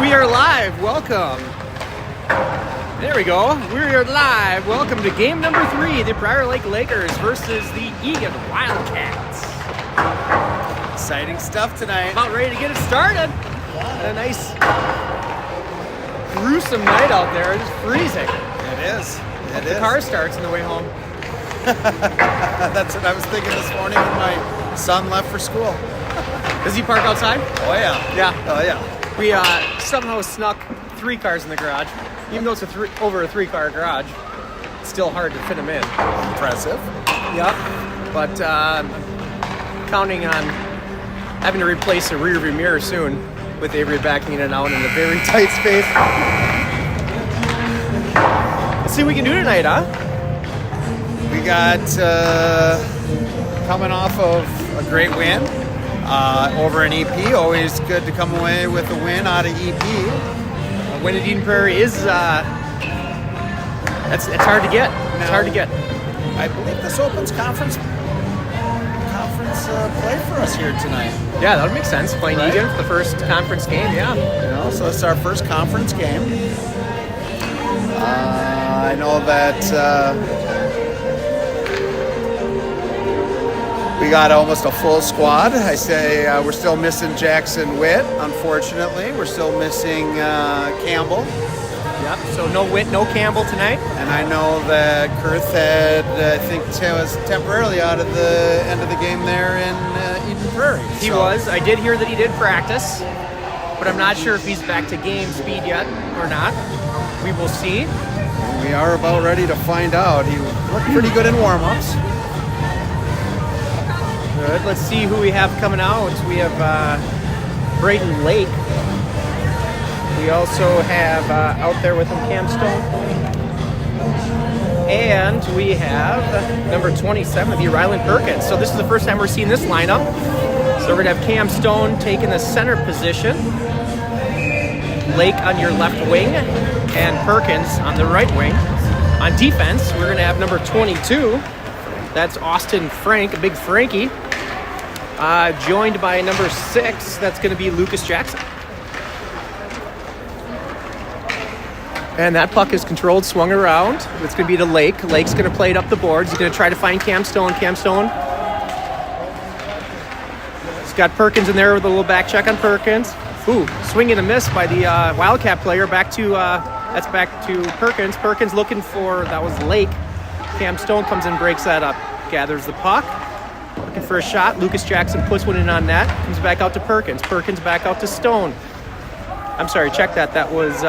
we are live. Welcome. There we go. We are live. Welcome to game number 3, the Prior Lake Lakers versus the Egan Wildcats. Exciting stuff tonight. About ready to get it started. A nice, gruesome night out there. It's freezing. It is. The car starts on the way home. That's what I was thinking this morning when my son left for school. Does he park outside? Oh, yeah. Yeah. Oh, yeah. We somehow snuck 3 cars in the garage. Even though it's over a 3-car garage, it's still hard to fit them in. Impressive. Yep. But counting on having to replace a rear view mirror soon with Avery backing in and out in a very tight space. Let's see what we can do tonight, huh? We got coming off of a great win over an EP. Always good to come away with a win out of EP. A win at Eden Prairie is it's hard to get. It's hard to get. I believe this opens conference play for us here tonight. Yeah, that would make sense. Playing Right? Egan for the first conference game. Yeah. So this is our first conference game. I know that we got almost a full squad. I say we're still missing Jackson Witt, unfortunately. We're still missing Campbell. Yep. So no Witt, no Campbell tonight. And I know that Kurth had, I think, was temporarily out of the end of the game there in Eden Prairie. He was. I did hear that he did practice, but I'm not sure if he's back to game speed yet or not. We will see. We are about ready to find out. He looked pretty good in warm-ups. Good. Let's see who we have coming out. We have Braden Lake. We also have out there with him Cam Stone. And we have number 27, the Ryland Perkins. So this is the first time we're seeing this lineup. So we're going to have Cam Stone taking the center position, Lake on your left wing, and Perkins on the right wing. On defense, we're going to have number 22. That's Austin Frank, Big Frankie. Joined by number 6, that's going to be Lucas Jackson. And that puck is controlled, swung around. It's going to be to Lake. Lake's going to play it up the boards. He's going to try to find Cam Stone. Cam Stone. He's got Perkins in there with a little back check on Perkins. Ooh, swing and a miss by the Wildcat player. Back to Perkins. Perkins looking for, that was Lake. Cam Stone comes in, breaks that up. Gathers the puck. Looking for a shot. Lucas Jackson puts one in on net. Comes back out to Perkins. Perkins back out to Stone. I'm sorry, check that. That was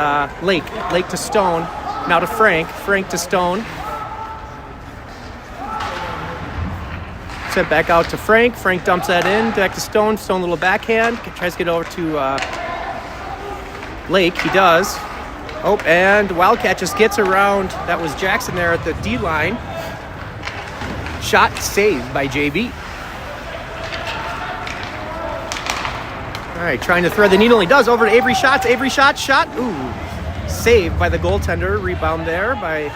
Lake. Lake to Stone. Now to Frank. Frank to Stone. Sent back out to Frank. Frank dumps that in. Back to Stone. Stone, little backhand. Tries to get over to Lake. He does. Oh, and Wildcat just gets around. That was Jackson there at the D line. Shot saved by JB. All right, trying to thread the needle. He does. Over to Avery Shots. Avery shot. Ooh, saved by the goaltender. Rebound there by...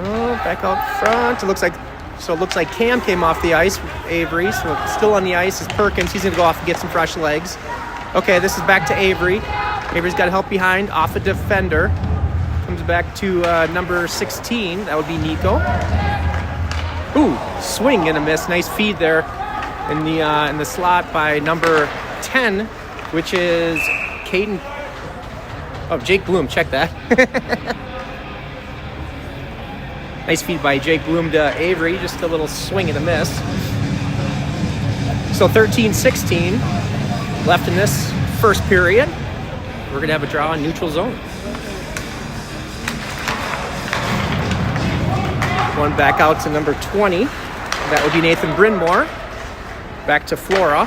Oh, back out front. It looks like Cam came off the ice. Avery, so still on the ice is Perkins. He's going to go off and get some fresh legs. Okay, this is back to Avery. Avery's got help behind, off a defender. Comes back to number 16. That would be Nico. Ooh, swing and a miss. Nice feed there in the slot by number 10, which is Caden. Oh, Jake Bloom. Check that. Nice feed by Jake Bloom to Avery. Just a little swing and a miss. So 13-16 left in this first period. We're going to have a draw in neutral zone. One back out to number 20. That would be Nathan Brynmore. Back to Flora.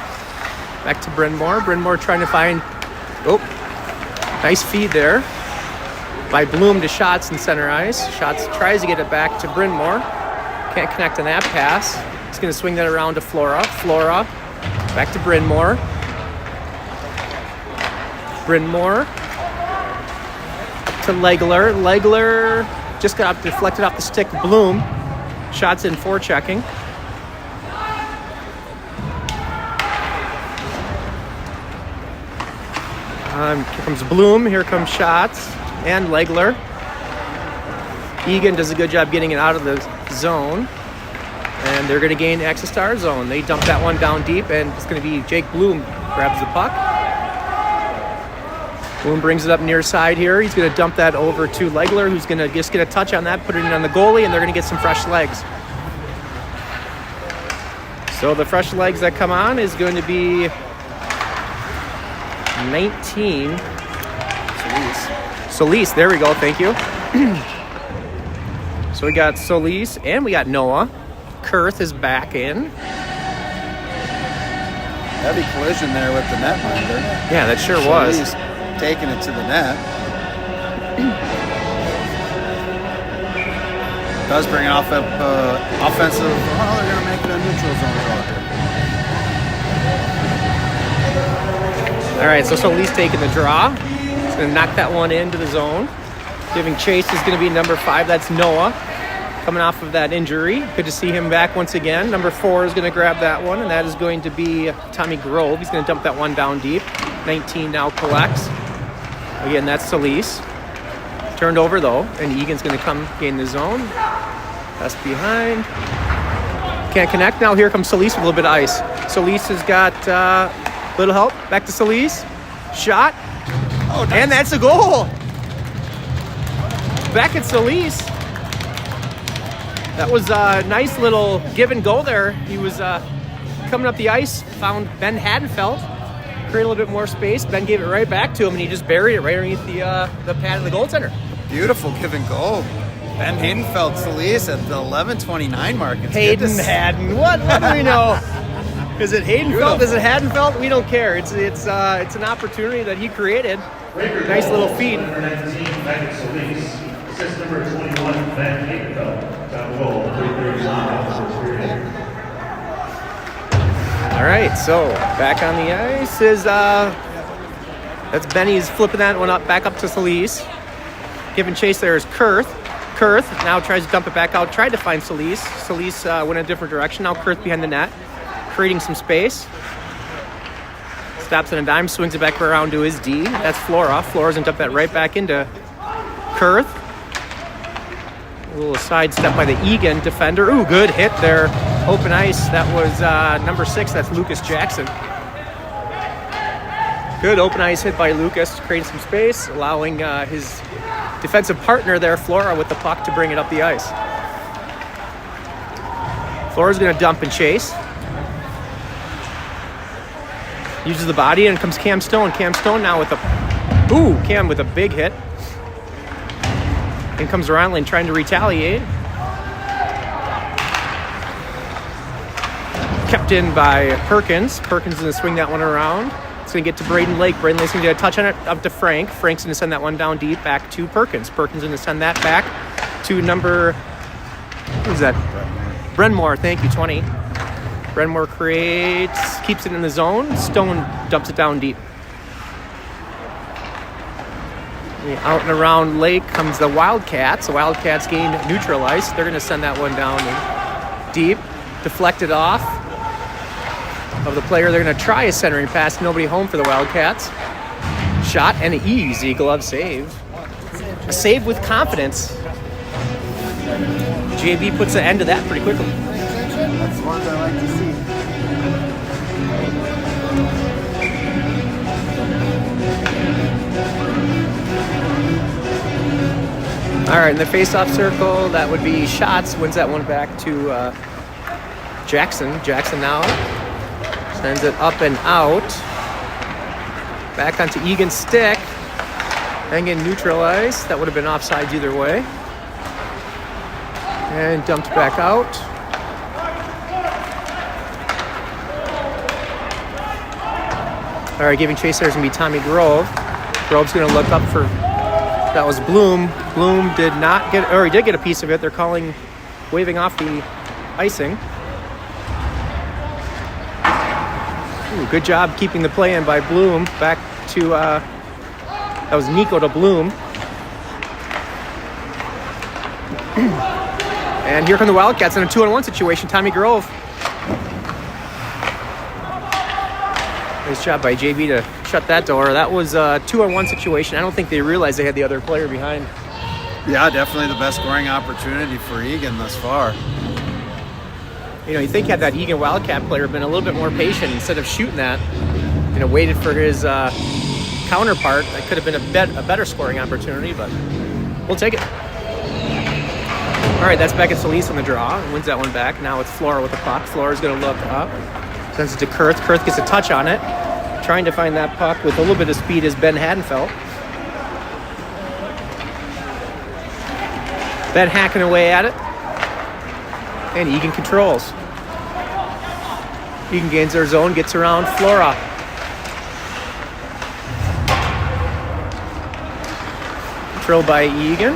Back to Brynmore. Brynmore trying to find... Oh, nice feed there by Bloom to Shots in center ice. Shots tries to get it back to Brynmore. Can't connect on that pass. He's going to swing that around to Flora. Flora back to Brynmore. Brynmore to Legler. Legler just got deflected off the stick. Bloom. Shots in forechecking. Here comes Bloom. Here comes Shots and Legler. Egan does a good job getting it out of the zone. And they're going to gain access to our zone. They dump that one down deep, and it's going to be Jake Bloom grabs the puck. Bloom brings it up near side here. He's going to dump that over to Legler, who's going to just get a touch on that, put it in on the goalie, and they're going to get some fresh legs. So the fresh legs that come on is going to be 19. Solis, there we go, thank you. So we got Solis and we got Noah. Kurth is back in. Heavy collision there with the netminder. Yeah, that sure was. He's taking it to the net. Does bring it off up offensive. Oh, they're going to make it a neutral zone draw here. All right, so Solis taking the draw. He's going to knock that one into the zone. Giving chase is going to be number 5. That's Noah. Coming off of that injury. Good to see him back once again. Number 4 is going to grab that one, and that is going to be Tommy Grove. He's going to dump that one down deep. 19 now collects. Again, that's Solis. Turned over, though, and Egan's going to come gain the zone. That's behind. Can't connect. Now here comes Solis with a little bit of ice. Solis has got little help. Back to Solis. Shot. Oh, nice. And that's a goal. Back at Solis. That was a nice little give and go there. He was coming up the ice, found Ben Hadenfeld, created a little bit more space. Ben gave it right back to him, and he just buried it right underneath the pad of the goaltender. Beautiful give and go. Ben Hadenfeld, Solis at the 11:29 mark. It's Hayden Haden. What do we know? Is it Hadenfeld? Is it Hadenfeld? We don't care. It's an opportunity that he created. Nice little feed. Number 19, back at Solis. Assist number 21, Ben Hadenfeld. Down goal, 3:39. All right, so back on the ice is that's Benny's flipping that one up back up to Solis. Giving chase there is Kurth. Kurth now tries to dump it back out. Tried to find Solis. Solis went a different direction. Now Kurth behind the net, creating some space. Stops on a dime, swings it back around to his D. That's Flora. Flora's gonna dump that right back into Kurth. A little sidestep by the Egan defender. Ooh, good hit there. Open ice. That was number 6. That's Lucas Jackson. Good open ice hit by Lucas, creating some space, allowing his defensive partner there, Flora, with the puck to bring it up the ice. Flora's going to dump and chase. Uses the body, and comes Cam Stone. Cam Stone now with Cam with a big hit. In comes Ronlin trying to retaliate. Kept in by Perkins. Perkins is going to swing that one around. It's going to get to Braden Lake. Braden Lake's going to get a touch on it up to Frank. Frank's going to send that one down deep back to Perkins. Perkins going to send that back to number... Who's that? Brenmore. Thank you, 20. Brenmore keeps it in the zone. Stone dumps it down deep. Out and around Lake comes the Wildcats. The Wildcats gain neutral ice. They're going to send that one down deep. Deflected off of the player. They're going to try a centering pass. Nobody home for the Wildcats. Shot and an easy glove save. A save with confidence. JV puts an end to that pretty quickly. That's the ones I like to see. All right, in the face-off circle, that would be Shots. Wins that one back to Jackson. Jackson now sends it up and out. Back onto Egan's stick. And get neutralized. That would have been offsides either way. And dumped back out. All right, giving chase there is going to be Tommy Grove. Grove's going to look up for... That was Bloom. Bloom did not get, or he did get a piece of it. They're waving off the icing. Ooh, good job keeping the play in by Bloom. Back to, that was Nico to Bloom. And here come the Wildcats in a 2-on-1 situation. Tommy Grove. Nice job by JB to shut that door. That was a 2-on-1 situation. I don't think they realized they had the other player behind. Yeah, definitely the best scoring opportunity for Egan thus far. You know, you think had that Egan Wildcat player been a little bit more patient instead of shooting that, you know, waited for his counterpart, that could have been a better scoring opportunity, but we'll take it. All right, that's Beckett Solis on the draw. Wins that one back. Now it's Flora with the puck. Flora's going to look up. Sends it to Kurth. Kurth gets a touch on it. Trying to find that puck with a little bit of speed is Ben Hadenfeld. Ben hacking away at it. And Egan controls. Egan gains their zone, gets around Flora. Controlled by Egan.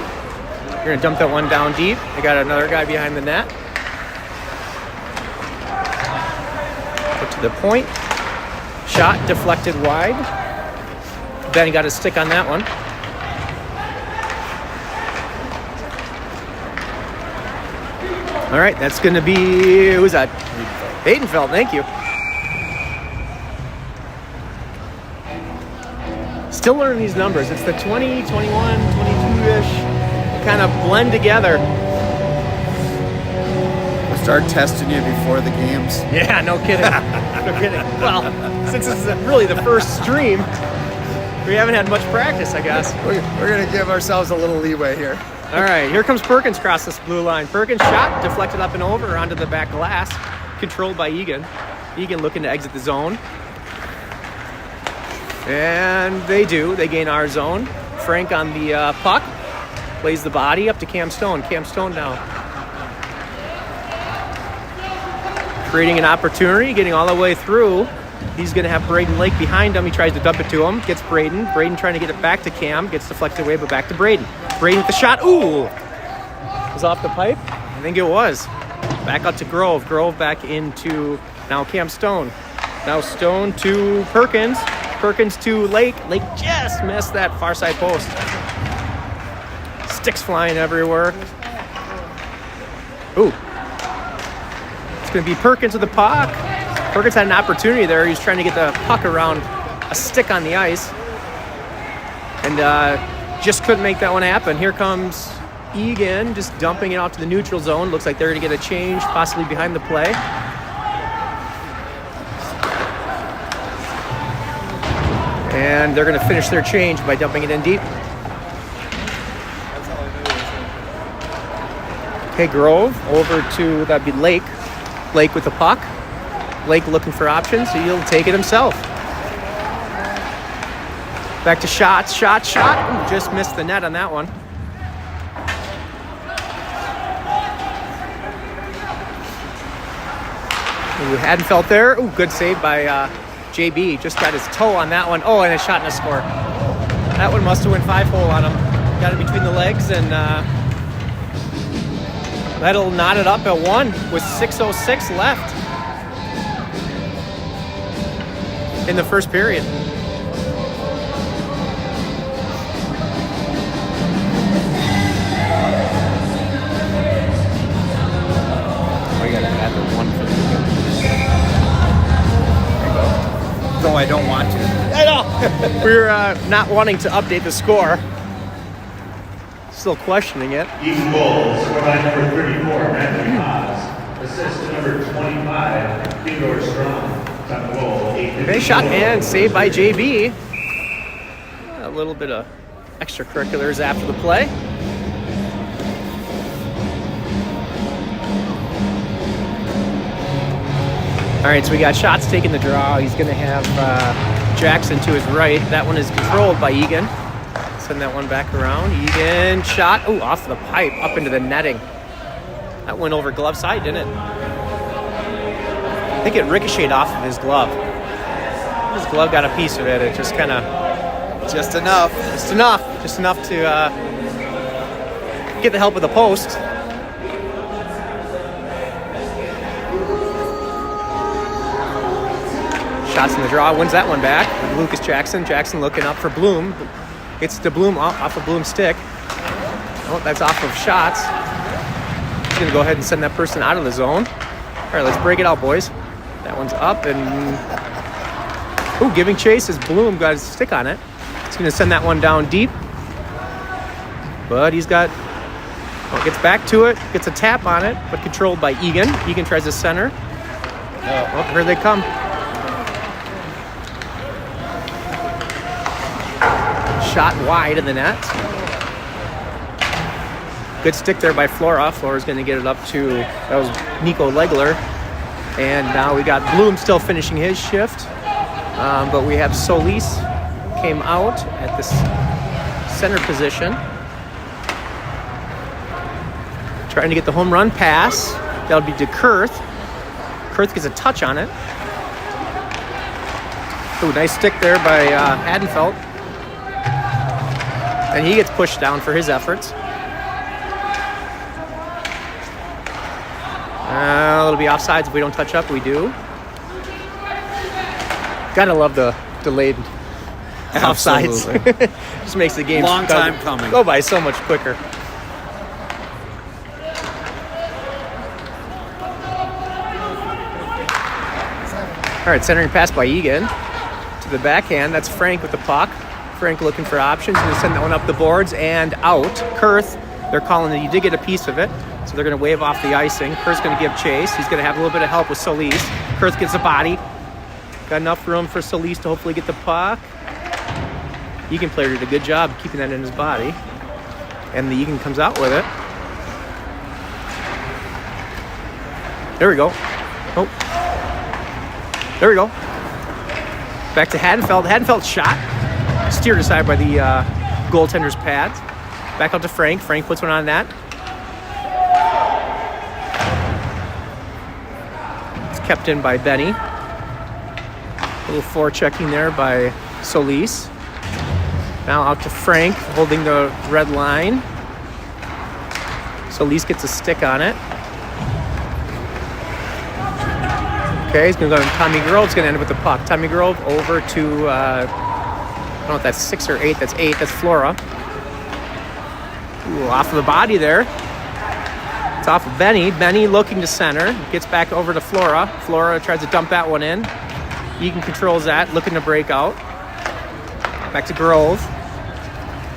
You're going to dump that one down deep. They got another guy behind the net. Put to the point. Shot deflected wide. Ben got a stick on that one. All right, that's going to be, who's that? Hadenfeld, thank you. Still learning these numbers. It's the 20, 21, 22-ish kind of blend together. We'll start testing you before the games. Yeah, no kidding. No kidding. Well, since this is really the first stream, we haven't had much practice, I guess. We're going to give ourselves a little leeway here. All right, here comes Perkins across this blue line. Perkins shot, deflected up and over onto the back glass, controlled by Egan. Egan looking to exit the zone. And they do. They gain our zone. Frank on the puck. Plays the body up to Cam Stone. Cam Stone now. Creating an opportunity, getting all the way through. He's going to have Braden Lake behind him. He tries to dump it to him. Gets Braden. Braden trying to get it back to Cam. Gets deflected away, but back to Braden. Braden with the shot. Ooh! Was off the pipe? I think it was. Back up to Grove. Grove back into now Cam Stone. Now Stone to Perkins. Perkins to Lake. Lake just missed that far side post. Sticks flying everywhere. Ooh. It's going to be Perkins with the puck. Perkins had an opportunity there. He's trying to get the puck around a stick on the ice. And just couldn't make that one happen. Here comes Egan just dumping it out to the neutral zone. Looks like they're going to get a change, possibly behind the play. And they're going to finish their change by dumping it in deep. Okay, Grove over to, that'd be Lake. Lake with the puck. Lake looking for options, so he'll take it himself. Back to shots, shot. Ooh, just missed the net on that one. Ooh, Hadenfeld there. Ooh, good save by JB. Just got his toe on that one. Oh, and a shot and a score. That one must have went 5-hole on him. Got it between the legs, and that'll knot it up at 1 with 6:06 left in the first period. We gotta add the 1 for the game. Though I don't want to. I know. We're not wanting to update the score. Still questioning it. Egan goal, score line number 34, Matthew Haas. Assist to number 25, Theodore Strong. Top goal, 8-15. Nice shot and saved by JB. A little bit of extracurriculars after the play. All right, so we got shots taking the draw. He's going to have Jackson to his right. That one is controlled by Egan. Send that one back around. Egan shot. Oh, off the pipe, up into the netting. That went over glove side, didn't it? I think it ricocheted off of his glove. His glove got a piece of it. It just kind of... Just enough. Just enough to get the help of the post. Shots in the draw, wins that one back. Lucas Jackson. Jackson looking up for Bloom. Gets to Bloom off of Bloom's stick. Oh, that's off of shots. He's going to go ahead and send that person out of the zone. All right, let's break it out, boys. That one's up, and Ooh, giving chase as Bloom got his stick on it. He's going to send that one down deep. But he's got... Well, gets back to it, gets a tap on it, but controlled by Egan. Egan tries to center. Oh, here they come. Shot wide of the net. Good stick there by Flora. Flora's going to get it up to, that was Nico Legler. And now we got Bloom still finishing his shift. But we have Solis came out at this center position. Trying to get the home run pass. That'll be to Kurth. Kurth gets a touch on it. Ooh, nice stick there by Hadenfeld. And he gets pushed down for his efforts. It'll be offsides if we don't touch up. We do. Gotta love the delayed offsides. Just makes the game long time coming. Go by so much quicker. All right, centering pass by Egan to the backhand. That's Frank with the puck. Frank looking for options. Going to send that one up the boards and out. Kurth, they're calling that you did get a piece of it, so they're going to wave off the icing. Kurth's going to give chase. He's going to have a little bit of help with Solis. Kurth gets a body. Got enough room for Solis to hopefully get the puck. Egan player did a good job keeping that in his body. And the Egan comes out with it. There we go. Oh. There we go. Back to Hadenfeld. Hadenfeld's shot. Steered aside by the goaltender's pads. Back out to Frank. Frank puts one on that. It's kept in by Benny. A little forechecking there by Solis. Now out to Frank, holding the red line. Solis gets a stick on it. Okay, he's going to go to Tommy Grove's going to end up with the puck. Tommy Grove over to, I don't know if that's 6 or 8. That's 8. That's Flora. Ooh, off of the body there. It's off of Benny. Benny looking to center. Gets back over to Flora. Flora tries to dump that one in. Egan controls that, looking to break out. Back to Grove.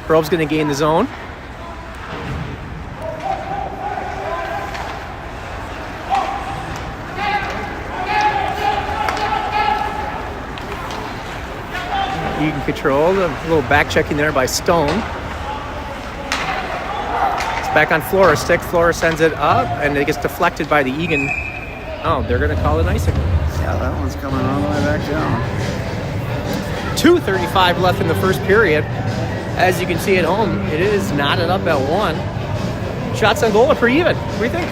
Grove's going to gain the zone. Egan controlled. A little back checking there by Stone. It's back on Flora's stick. Flora sends it up, and it gets deflected by the Egan. Oh, they're going to call it icing. Yeah, that one's coming all the way back down. 2:35 left in the first period. As you can see at home, it is knotted up at 1. Shots on goal are pretty even. What do you think?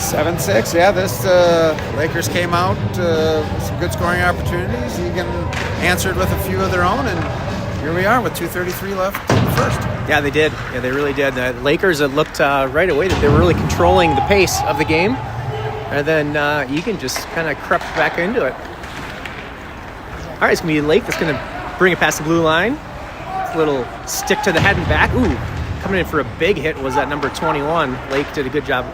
7-6. Yeah, this Lakers came out with some good scoring opportunities. Egan answered with a few of their own, and here we are with 2:33 left in the first. Yeah, they did. Yeah, they really did. The Lakers looked right away that they were really controlling the pace of the game. And then Egan just kind of crept back into it. All right, it's going to be Lake that's going to bring it past the blue line. A little stick to the head and back. Ooh, coming in for a big hit was that number 21. Lake did a good job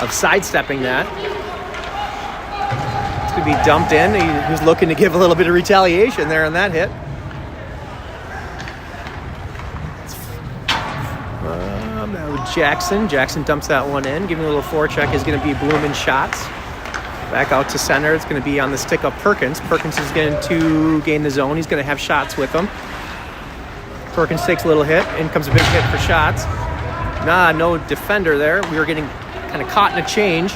of sidestepping that. It's going to be dumped in. He was looking to give a little bit of retaliation there on that hit. Now Jackson. Jackson dumps that one in. Giving a little forecheck is going to be Blooming shots. Back out to center. It's going to be on the stick of Perkins. Perkins is going to gain the zone. He's going to have shots with him. Perkins takes a little hit. In comes a big hit for shots. No defender there. We were getting kind of caught in a change.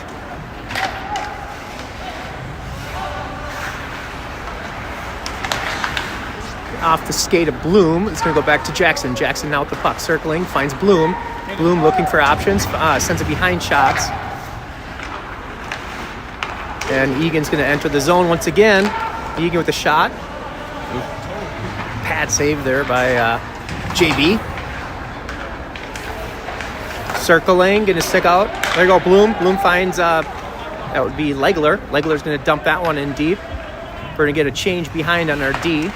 Off the skate of Bloom. It's going to go back to Jackson. Jackson now with the puck. Circling. Finds Bloom. Bloom looking for options. Sends it behind shots. And Egan's going to enter the zone once again. Egan with a shot. Pad save there by JB. Circling, going to stick out. There you go, Bloom. Bloom finds, that would be Legler. Legler's going to dump that one in deep. We're going to get a change behind on our D.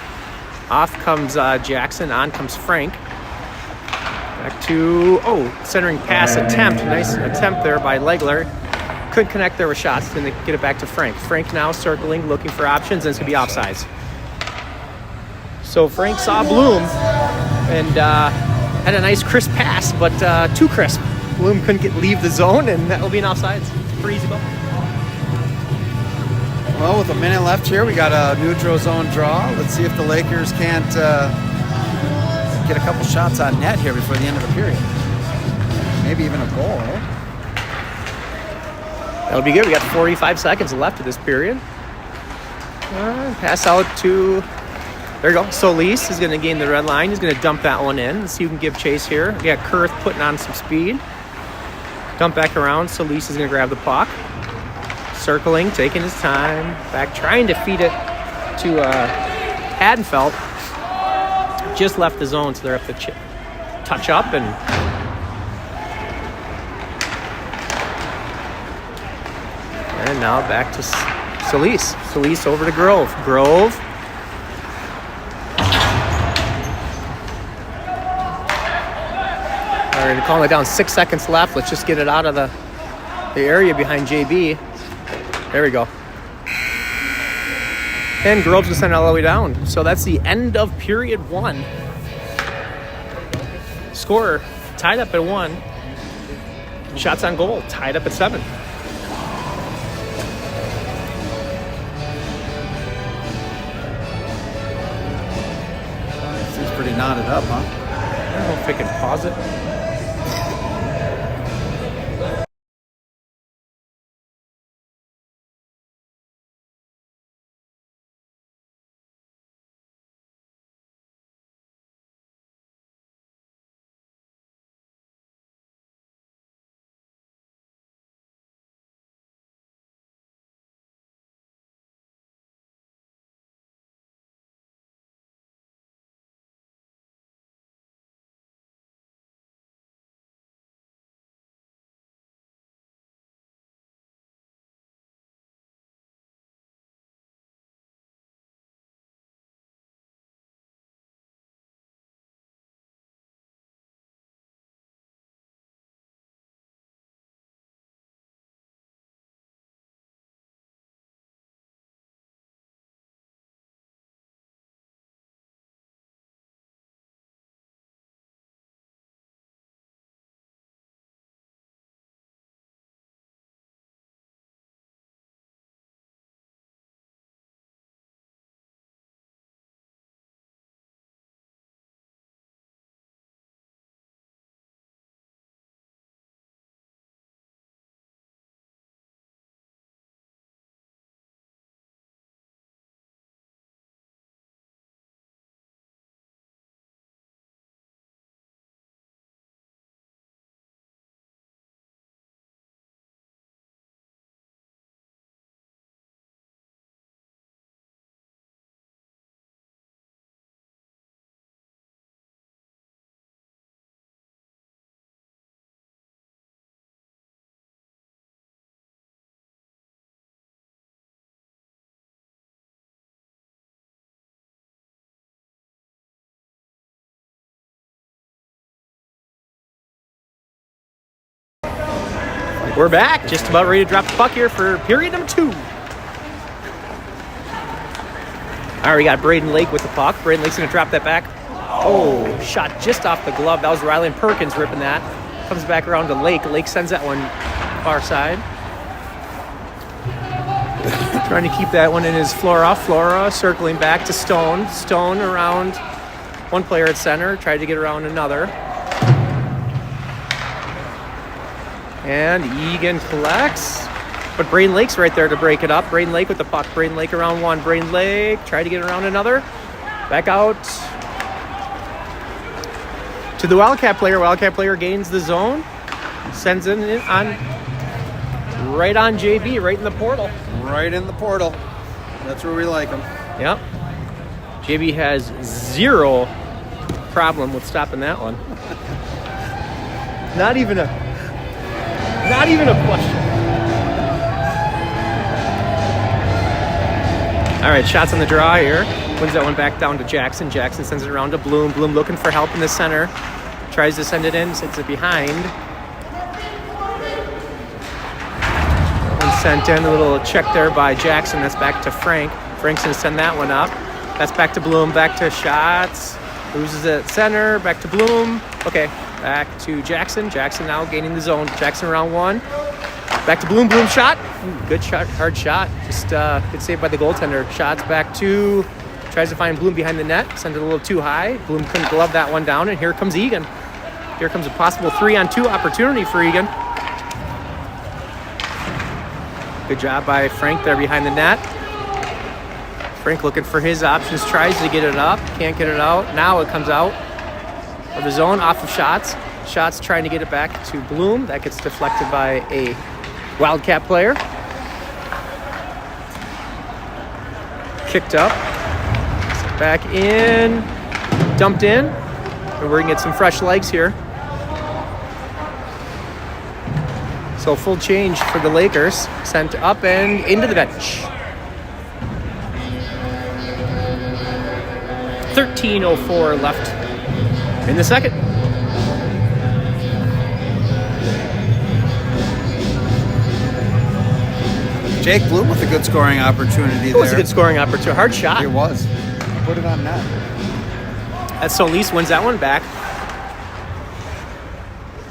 Off comes Jackson. On comes Frank. Back to, centering pass attempt. Nice attempt there by Legler. Couldn't connect there with shots. Then they get it back to Frank. Frank now circling, looking for options, and it's going to be offsides. So Frank saw Bloom and had a nice crisp pass, but too crisp. Bloom couldn't leave the zone, and that will be an offsides. Pretty easy goal. Well, with a minute left here, we got a neutral zone draw. Let's see if the Lakers can't get a couple shots on net here before the end of the period. Maybe even a goal. That'll be good. We got 45 seconds left of this period. Pass out to, there you go. Solis is going to gain the red line. He's going to dump that one in. Let's see who can give chase here. We got Kurth putting on some speed. Dump back around. Solis is going to grab the puck. Circling, taking his time. Back, trying to feed it to Hadenfeld. Just left the zone, so they're up to touch up. And now back to Solis. Solis over to Grove. Grove. All right, calling it down. 6 seconds left. Let's just get it out of the area behind JB. There we go. And Grove's going to send it all the way down. So that's the end of period 1. Score tied up at 1. Shots on goal tied up at 7. Seems pretty knotted up, huh? I don't know if I can pause it. We're back, just about ready to drop the puck here for period number 2. All right, we got Braden Lake with the puck. Braden Lake's going to drop that back. Oh, shot just off the glove. That was Rylan Perkins ripping that. Comes back around to Lake. Lake sends that one far side. Trying to keep that one in his Flora. Flora circling back to Stone. Stone around one player at center. Tried to get around another. And Egan collects. But Braden Lake's right there to break it up. Braden Lake with the puck. Braden Lake around one. Braden Lake tried to get around another. Back out to the Wildcat player. Wildcat player gains the zone. Sends it in on right on JB, right in the portal. Right in the portal. That's where we like him. Yep. JB has zero problem with stopping that one. Not even a question. All right, shots on the draw here. Wins that one back down to Jackson. Jackson sends it around to Bloom. Bloom looking for help in the center. Tries to send it in, sends it behind. One sent in, a little check there by Jackson. That's back to Frank. Frank's going to send that one up. That's back to Bloom, back to Shots. Loses it at center, back to Bloom. Okay, back to Jackson. Jackson now gaining the zone. Jackson around 1. Back to Bloom, Bloom shot. Ooh, good shot, hard shot. Just good save by the goaltender. Shots back to, tries to find Bloom behind the net. Sent it a little too high. Bloom couldn't glove that one down, and here comes Egan. Here comes a possible 3-on-2 opportunity for Egan. Good job by Frank there behind the net. Frank looking for his options, tries to get it up, can't get it out. Now it comes out of the zone, off of Shots. Shots trying to get it back to Bloom. That gets deflected by a Wildcat player. Kicked up. Back in. Dumped in. And we're going to get some fresh legs here. So full change for the Lakers. Sent up and into the bench. 13:04 left in the second. Jake Bloom with a good scoring opportunity It was there. a good scoring opportunity. Hard shot. It was. Put it on net. That's Solis wins that one back.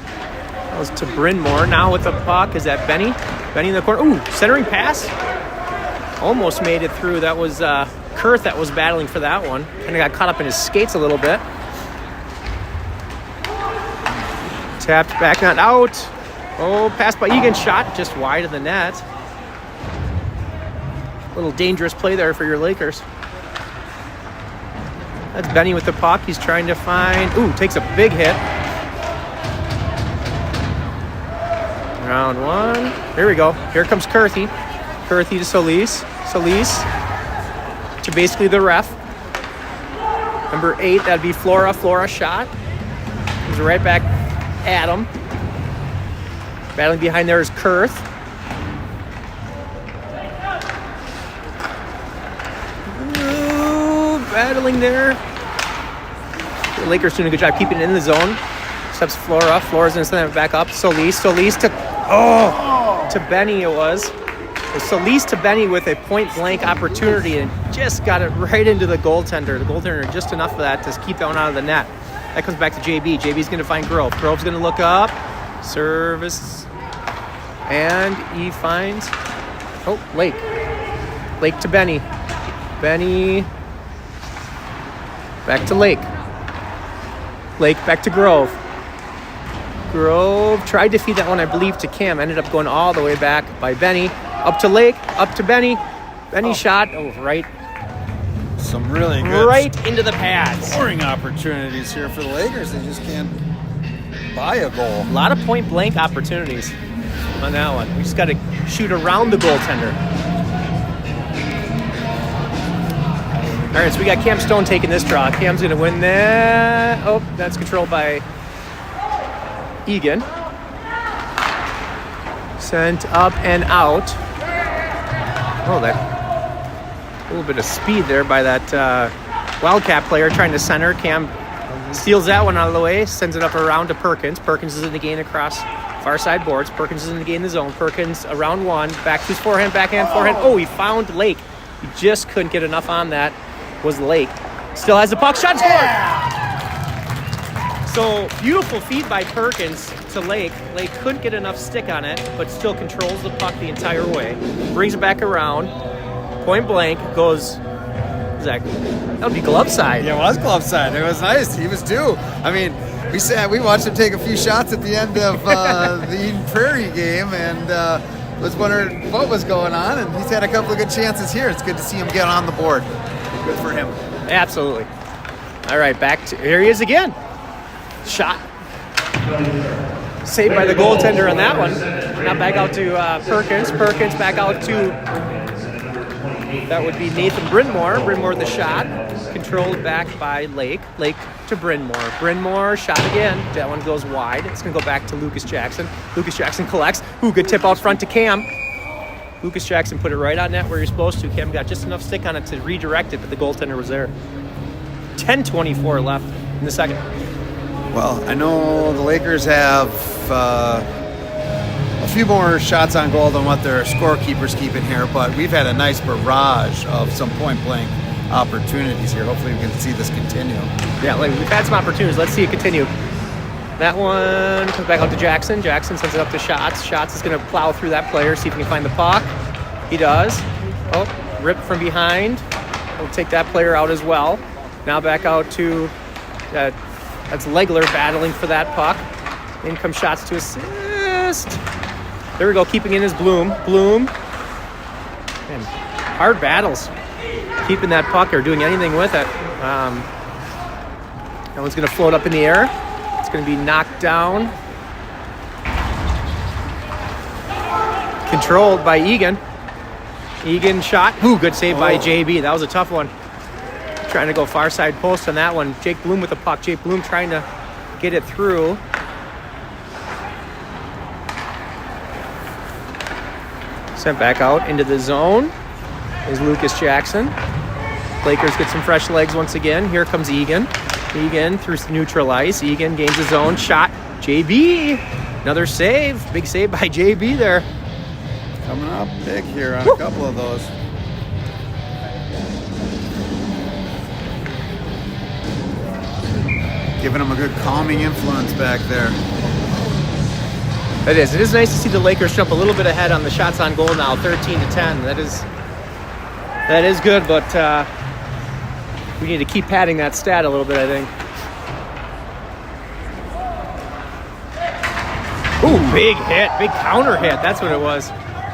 That was to Bryn Mawr. Now with the puck, is that Benny? Benny in the corner. Ooh, centering pass. Almost made it through. That was Kurth that was battling for that one. Kind of got caught up in his skates a little bit. Tapped back, not out. Oh, pass by Egan. Shot just wide of the net. Little dangerous play there for your Lakers. That's Benny with the puck. He's trying to find... Ooh, takes a big hit. Round 1. Here we go. Here comes Kurthy. Kurthy to Solis. Solis to basically the ref. Number 8, that'd be Flora. Flora shot. Comes right back at him. Battling behind there is Kurth. Battling there. The Lakers doing a good job keeping it in the zone. Steps Flora. Flora's going to send it back up. Solis. Solis to... Oh! To Benny it was. Solis to Benny with a point-blank opportunity and just got it right into the goaltender. The goaltender just enough of that to keep that one out of the net. That comes back to JB. JB's going to find Grove. Grove's going to look up. Service. And he finds... Oh, Lake. Lake to Benny. Benny... Back to Lake. Lake back to Grove. Grove tried to feed that one, I believe, to Cam. Ended up going all the way back by Benny. Up to Lake. Up to Benny. Benny shot. Oh, right. Some really good Right into the pads. scoring opportunities here for the Lakers. They just can't buy a goal. A lot of point-blank opportunities on that one. We just got to shoot around the goaltender. All right, so we got Cam Stone taking this draw. Cam's going to win that. Oh, that's controlled by Egan. Sent up and out. Oh, that a little bit of speed there by that Wildcat player trying to center. Cam steals that one out of the way, sends it up around to Perkins. Perkins is in the gain across far side boards. Perkins is in the gain in the zone. Perkins around 1, back to his forehand, forehand. Oh, he found Lake. He just couldn't get enough on that. Was Lake. Still has the puck. Shot scored! So, beautiful feed by Perkins to Lake. Lake couldn't get enough stick on it, but still controls the puck the entire way. Brings it back around. Point blank. Goes... That would be glove side. Yeah, it was glove side. It was nice. He was due. I mean, we watched him take a few shots at the end of the Eden Prairie game and was wondering what was going on, and he's had a couple of good chances here. It's good to see him get on the board. Good for him. Absolutely. All right, back to... Here he is again. Shot. Saved by the goaltender on that one. Now back out to Perkins. Perkins back out to... That would be Nathan Bryn Mawr. Bryn Mawr the shot. Controlled back by Lake. Lake to Bryn Mawr. Bryn Mawr shot again. That one goes wide. It's going to go back to Lucas Jackson. Lucas Jackson collects. Ooh, good tip out front to Cam. Lucas Jackson put it right on net where you're supposed to. Cam got just enough stick on it to redirect it, but the goaltender was there. 10:24 left in the second. Well, I know the Lakers have a few more shots on goal than what their scorekeepers keep in here, but we've had a nice barrage of some point-blank opportunities here. Hopefully we can see this continue. Yeah, like we've had some opportunities. Let's see it continue. That one comes back out to Jackson. Jackson sends it up to Schatz. Schatz is going to plow through that player, see if he can find the puck. He does. Oh, ripped from behind. We'll take that player out as well. Now back out to, that's Legler battling for that puck. In comes Schatz to assist. There we go, keeping in his Bloom. Man, hard battles. Keeping that puck or doing anything with it. That one's going to float up in the air. It's going to be knocked down. Controlled by Egan. Egan shot. Ooh, good save by JB. That was a tough one. Trying to go far side post on that one. Jake Bloom with the puck. Jake Bloom trying to get it through. Sent back out into the zone is Lucas Jackson. Lakers get some fresh legs once again. Here comes Egan. Egan through neutral ice. Egan gains his own shot. JB. Another save. Big save by JB there. Coming up big here on a couple of those. Giving him a good calming influence back there. It is. It is nice to see the Lakers jump a little bit ahead on the shots on goal now, 13-10. That is good, but we need to keep padding that stat a little bit, I think. Ooh, big hit, big counter hit. That's what it was.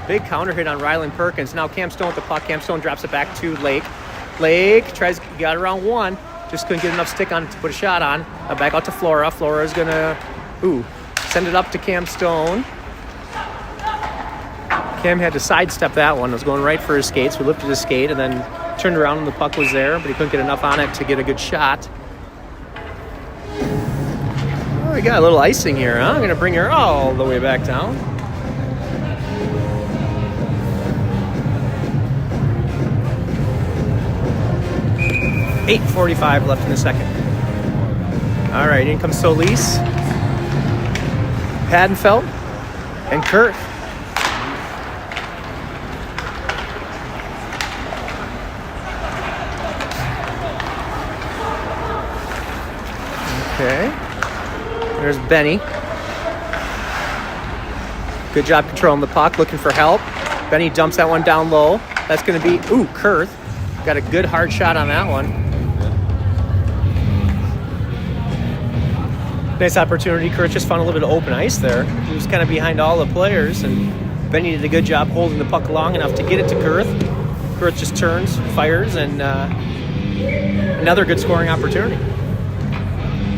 Big counter hit on Rylan Perkins. Now Cam Stone with the puck. Cam Stone drops it back to Lake. Lake got around one. Just couldn't get enough stick on to put a shot on. Back out to Flora. Flora's gonna, send it up to Cam Stone. Cam had to sidestep that one. It was going right for his skates. We lifted his skate and then turned around and the puck was there, but he couldn't get enough on it to get a good shot. Oh, we got a little icing here, huh? I'm gonna bring her all the way back down. .8:45 left in the second. All right, in comes Solis, Hadenfeld, and Kurt. Okay. There's Benny. Good job controlling the puck, looking for help. Benny dumps that one down low. That's going to be, Kurth. Got a good hard shot on that one. Nice opportunity. Kurt just found a little bit of open ice there. He was kind of behind all the players, and Benny did a good job holding the puck long enough to get it to Kurth. Kurth just turns, fires, and another good scoring opportunity.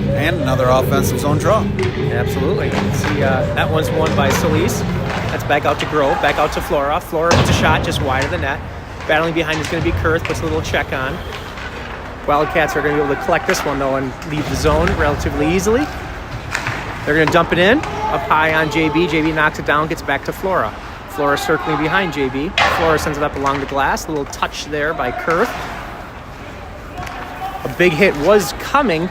And another offensive zone draw. Absolutely. See, that one's won by Solis. That's back out to Grove, back out to Flora. Flora puts a shot just wide of the net. Battling behind is going to be Kurth, puts a little check on. Wildcats are going to be able to collect this one, though, and leave the zone relatively easily. They're going to dump it in, up high on JB. JB knocks it down, gets back to Flora. Flora circling behind JB. Flora sends it up along the glass. A little touch there by Kurth. A big hit was coming.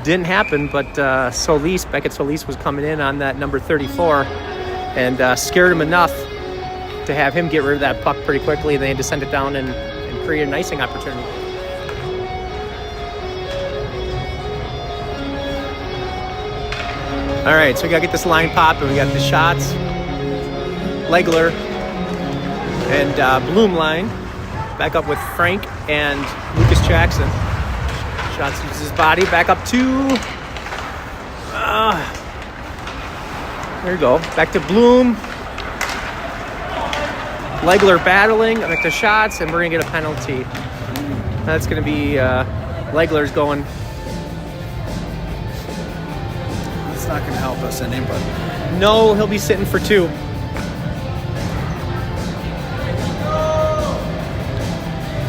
Didn't happen, but Solis, Beckett Solis was coming in on that number 34 and scared him enough to have him get rid of that puck pretty quickly. They had to send it down and create an icing opportunity. All right, so we got to get this line popping. We got the shots, Legler, and Bloom line. Back up with Frank and Lucas Jackson. Shots uses his body. Back up to... there you go. Back to Bloom. Legler battling. Back to shots, and we're going to get a penalty. That's going to be... Legler's going... It's not going to help us any, but... No, he'll be sitting for 2.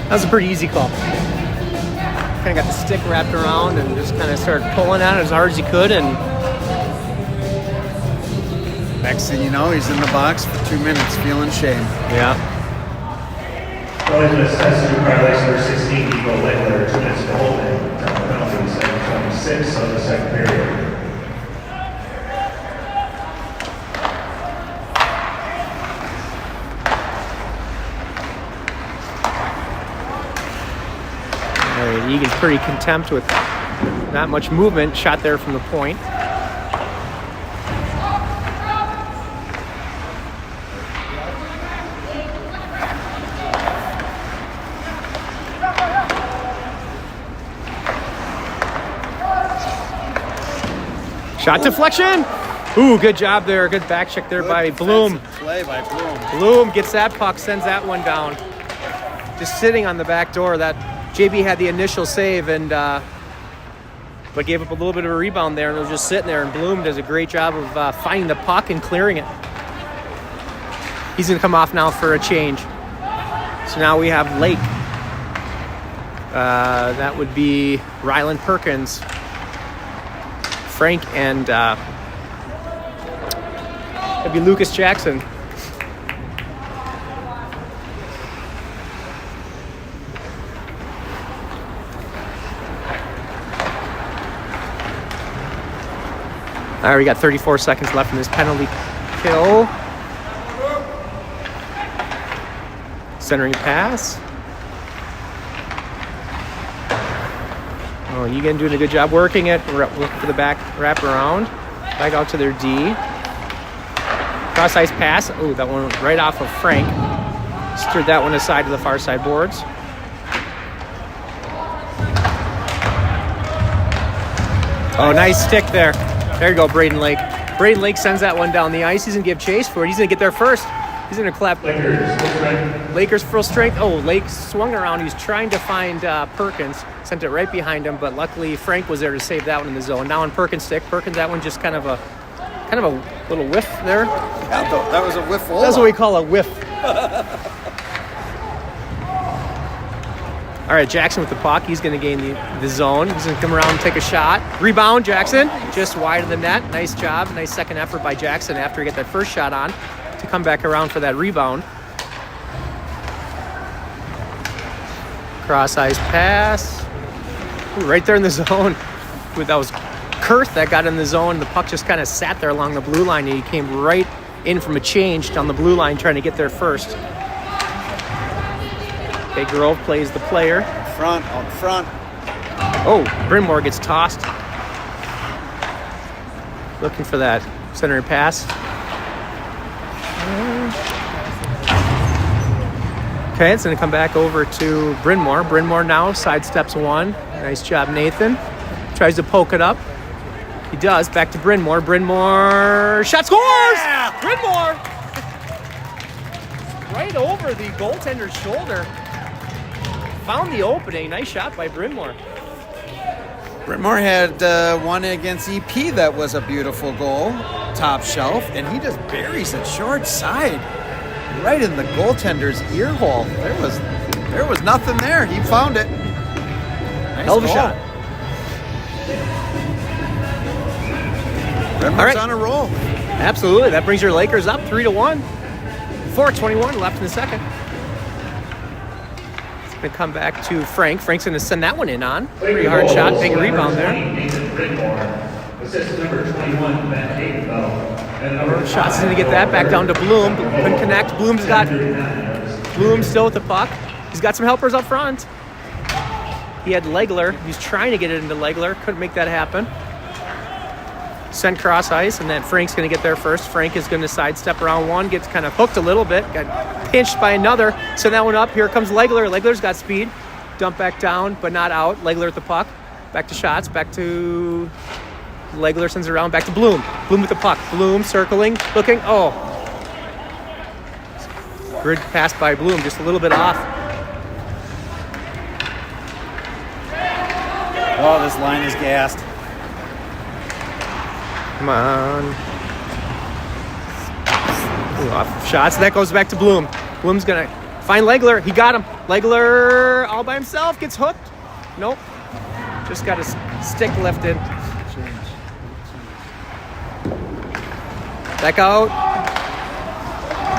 That was a pretty easy call. Kind of got the stick wrapped around and just kind of started pulling on it as hard as he could, and next thing you know, he's in the box for 2 minutes feeling shame. Yeah. Going to assess new violation number 16, Nico Legler, 2 minutes to hold it. Penalty, second 26 of the second period. All right, Egan's pretty content with not much movement. Shot there from the point. Shot deflection. Ooh, good job there. Good back check there by Bloom. Play by Bloom. Bloom gets that puck, sends that one down. Just sitting on the back door. That JB had the initial save and but gave up a little bit of a rebound there, and it was just sitting there. And Bloom does a great job of finding the puck and clearing it. He's going to come off now for a change. So now we have Lake. That would be Ryland Perkins, Frank, and that'd be Lucas Jackson. All right, we got 34 seconds left in this penalty kill. Centering pass. Oh, Egan doing a good job working it. Looking for the back wrap around. Back out to their D. Cross ice pass. Oh, that one right off of Frank. Stirred that one aside to the far side boards. Oh, nice stick there. There you go, Braden Lake. Braden Lake sends that one down the ice. He's going to give chase for it. He's going to get there first. He's going to clap. Lakers full strength. Oh, Lake swung around. He was trying to find Perkins. Sent it right behind him, but luckily Frank was there to save that one in the zone. Now on Perkins' stick. Perkins, that one just kind of a little whiff there. Yeah, that was a whiff. That's what we call a whiff. All right, Jackson with the puck. He's going to gain the zone. He's going to come around and take a shot. Rebound, Jackson. Just wide of the net. Nice job. Nice second effort by Jackson after he got that first shot on to come back around for that rebound. Cross ice pass. Ooh, right there in the zone. Ooh, that was Kurth that got in the zone. The puck just kind of sat there along the blue line, and he came right in from a change down the blue line trying to get there first. Okay, Grove plays the player. Out front. Oh, Brynmore gets tossed. Looking for that centering pass. Okay, it's going to come back over to Brynmore. Brynmore now sidesteps one. Nice job, Nathan. Tries to poke it up. He does. Back to Brynmore. Brynmore shot scores! Yeah! Brynmore! Right over the goaltender's shoulder. Found the opening. Nice shot by Brynmore. Brynmore had one against EP that was a beautiful goal, top shelf, and he just buries it short side, right in the goaltender's ear hole. There was nothing there. He found it. Nice Hell of a goal. shot. Brynmore's All right. on a roll. Absolutely. That brings your Lakers up 3-1. 4:21 left in the second. Going to come back to Frank. Frank's going to send that one in on. Pretty hard shot, big rebound there. Shots going to get that back down to Bloom. Couldn't connect. Bloom still with the puck. He's got some helpers up front. He had Legler. He's trying to get it into Legler. Couldn't make that happen. Sent cross ice, and then Frank's going to get there first. Frank is going to sidestep around one, gets kind of hooked a little bit, got pinched by another. Send that one up. Here comes Legler. Legler's got speed. Dump back down, but not out. Legler at the puck. Back to shots. Back to Legler, sends it around. Back to Bloom. Bloom with the puck. Bloom circling, looking. Oh. Good pass by Bloom, just a little bit off. Oh, this line is gassed. Come on. Ooh, off shots. That goes back to Bloom. Bloom's going to find Legler. He got him. Legler all by himself. Gets hooked. Nope. Just got his stick lifted. Back out.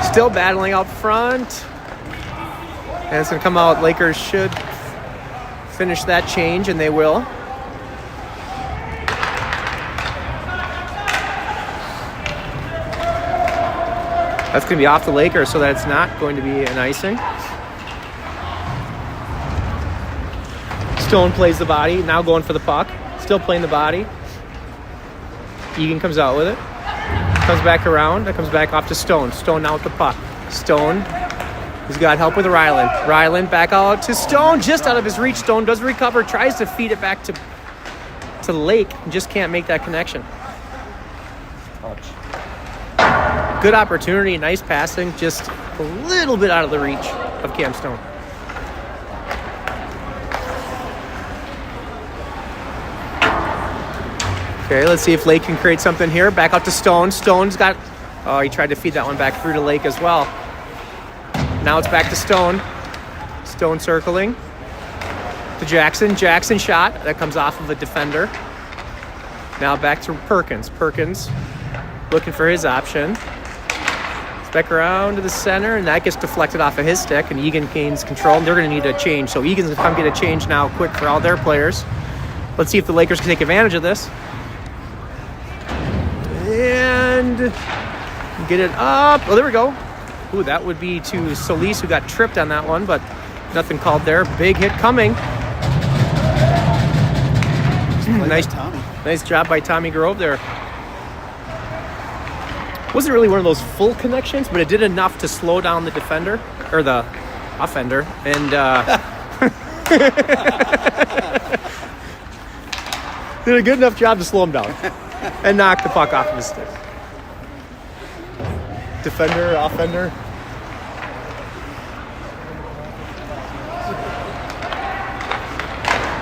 Still battling out front. And it's going to come out. Lakers should finish that change, and they will. That's going to be off the Lakers, so that it's not going to be an icing. Stone plays the body, now going for the puck. Still playing the body. Egan comes out with it. Comes back around. That comes back off to Stone. Stone now with the puck. Stone. He's got help with Ryland. Ryland back out to Stone. Just out of his reach. Stone does recover. Tries to feed it back to Lake. And just can't make that connection. Good opportunity. Nice passing. Just a little bit out of the reach of Cam Stone. Okay, let's see if Lake can create something here. Back out to Stone. Stone's got... Oh, he tried to feed that one back through to Lake as well. Now it's back to Stone. Stone circling. To Jackson. Jackson shot. That comes off of a defender. Now back to Perkins. Perkins looking for his option. It's back around to the center, and that gets deflected off of his stick, and Egan gains control, and they're going to need a change. So Egan's going to come get a change now quick for all their players. Let's see if the Lakers can take advantage of this. And get it up. Oh, there we go. Ooh, that would be to Solis, who got tripped on that one, but nothing called there. Big hit coming. Nice job by Tommy Grove there. Wasn't really one of those full connections, but it did enough to slow down the defender, or the offender, and did a good enough job to slow him down and knock the puck off of his stick. Defender, offender.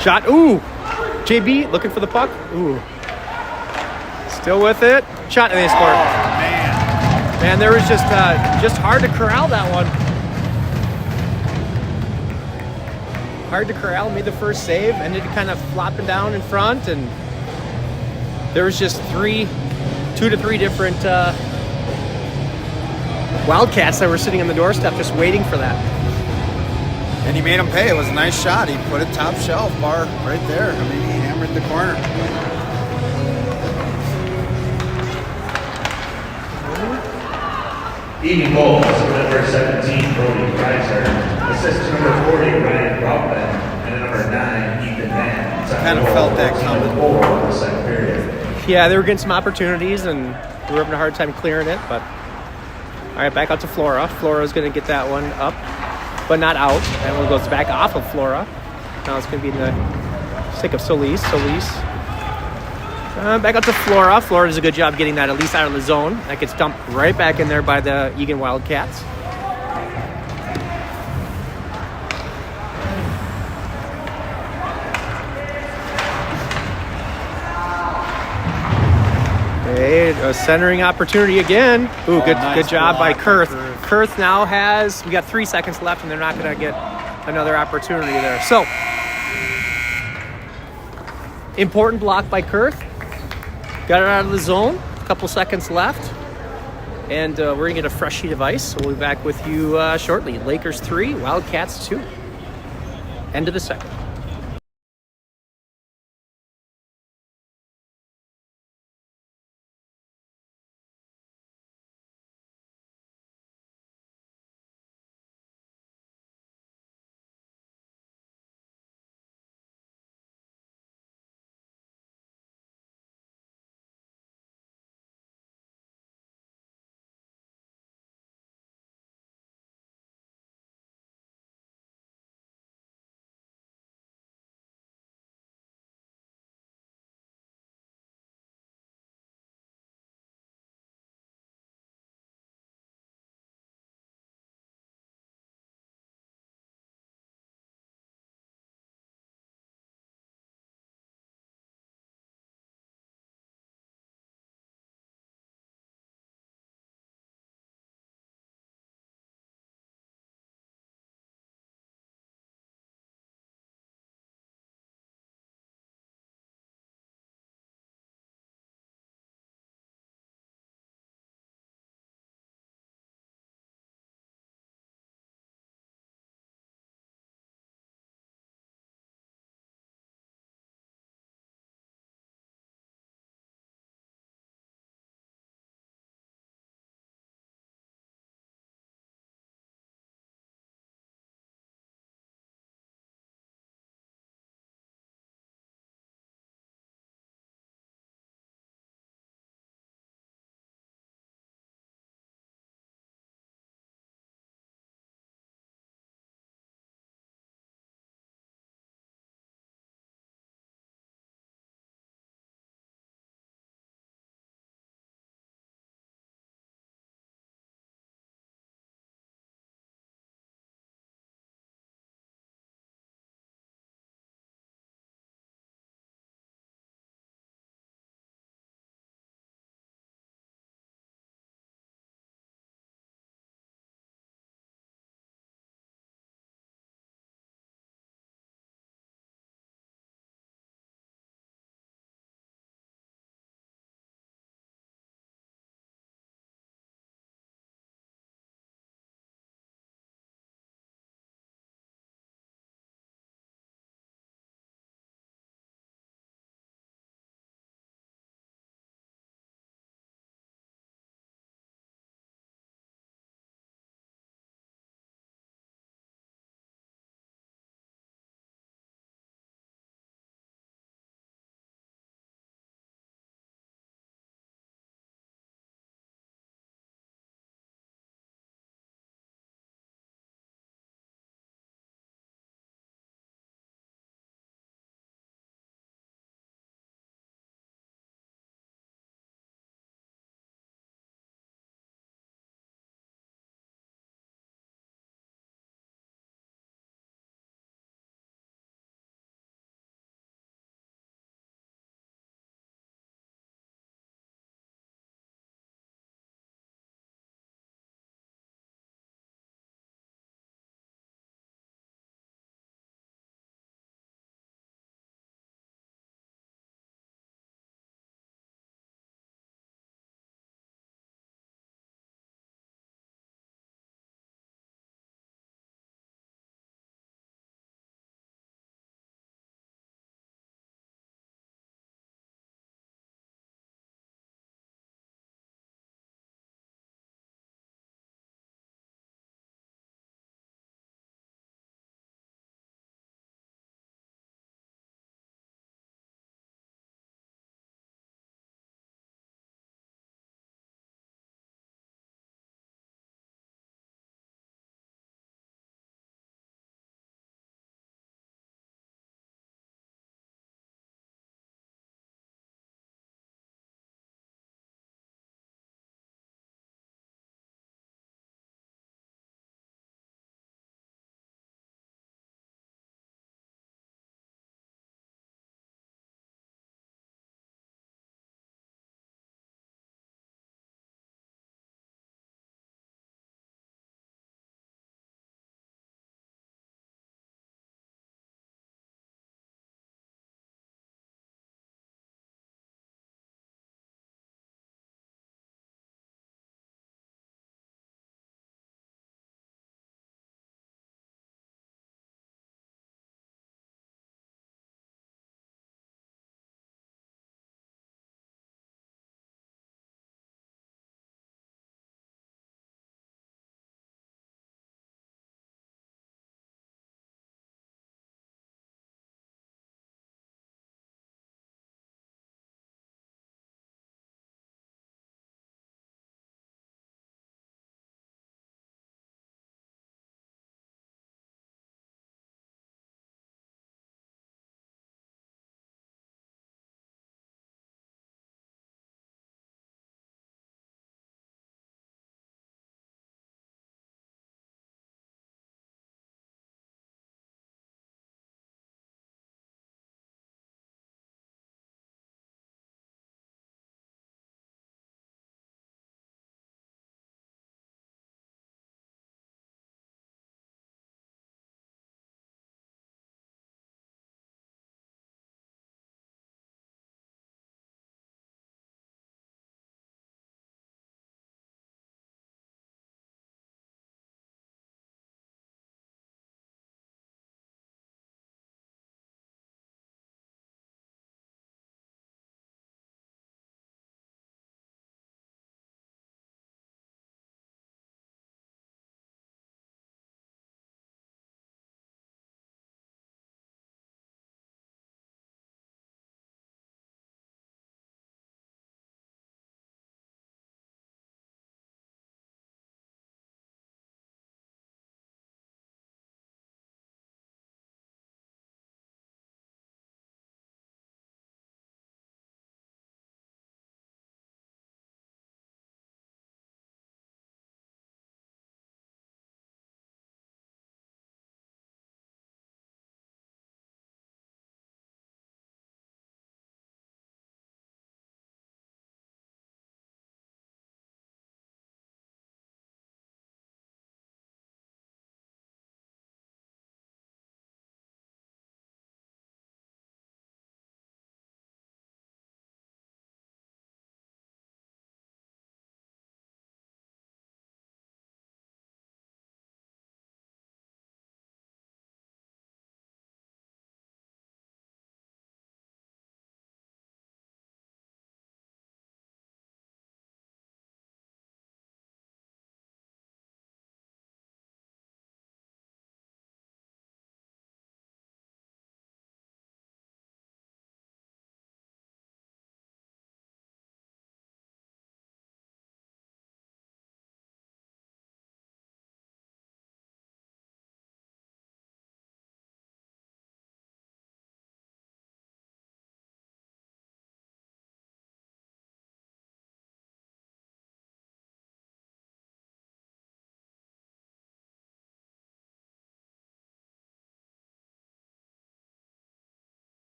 Shot. Ooh. JB looking for the puck. Ooh. Still with it. Shot, and they scored. Oh, man. Man, there was just hard to corral that one. Hard to corral. Made the first save. Ended kind of flopping down in front, and there was just 2 to 3 different Wildcats that were sitting on the doorstep just waiting for that. And he made him pay. It was a nice shot. He put it top shelf, bar right there. I mean, he hammered the corner. Egan goals, number 17, Brody Kaiser. Assist to number 40, Ryan Routman. And number 9, Ethan Mann. Kind of felt that coming. 4 in the second period. Yeah, they were getting some opportunities, and we were having a hard time clearing it, but... All right, back out to Flora. Flora's going to get that one up, but not out. That one goes back off of Flora. Now it's going to be in the stick of Solis. Back out to Flora. Flora does a good job getting that at least out of the zone. That gets dumped right back in there by the Egan Wildcats. Okay, a centering opportunity again. Ooh, Nice good job by block Kurth. by Kurth. Kurth now has, we got 3 seconds left, and they're not going to get another opportunity there. So, important block by Kurth. Got it out of the zone. A couple seconds left. And we're going to get a fresh sheet of ice. So we'll be back with you shortly. Lakers 3, Wildcats 2. End of the second.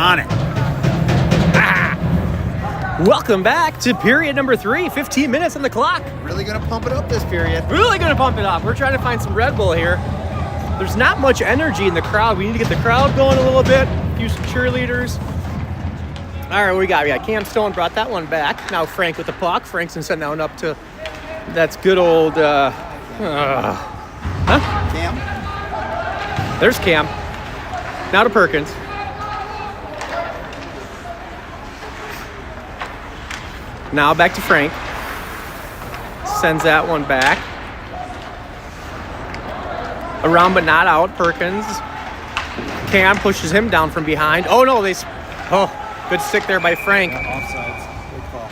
on it. Welcome back to period number 3. 15 minutes on the clock. Really gonna pump it up this period. Really going to pump it up. We're trying to find some Red Bull here. There's not much energy in the crowd. We need to get the crowd going a little bit. A few cheerleaders. All right, what we got? We got Cam Stone brought that one back. Now Frank with the puck. Frank's going to send that one up to, that's good old, Cam? There's Cam. Now to Perkins. Now back to Frank. Sends that one back. Around but not out. Perkins. Cam pushes him down from behind. Oh no, good stick there by Frank. Offsides. Good call.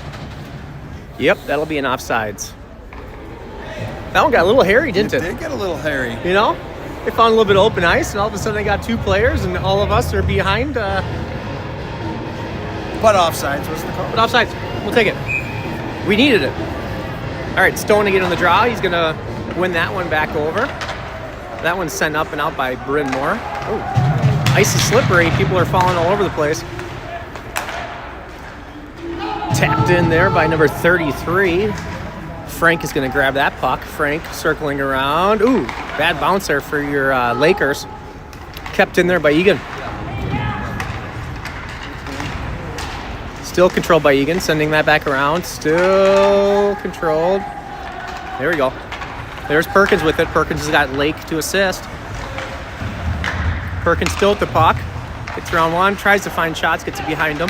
Yep, that'll be an offsides. That one got a little hairy, didn't it? It did get a little hairy. You know? They found a little bit of open ice, and all of a sudden they got 2 players, and all of us are behind. But offsides was the call. But offsides. We'll take it. We needed it. All right, Stone to get on the draw. He's going to win that one back over. That one's sent up and out by Bryn Moore. Oh, ice is slippery. People are falling all over the place. Tapped in there by number 33. Frank is going to grab that puck. Frank circling around. Ooh, bad bounce there for your Lakers. Kept in there by Egan. Still controlled by Egan, sending that back around. Still controlled. There we go. There's Perkins with it. Perkins has got Lake to assist. Perkins still with the puck. Gets around one, tries to find shots, gets it behind him.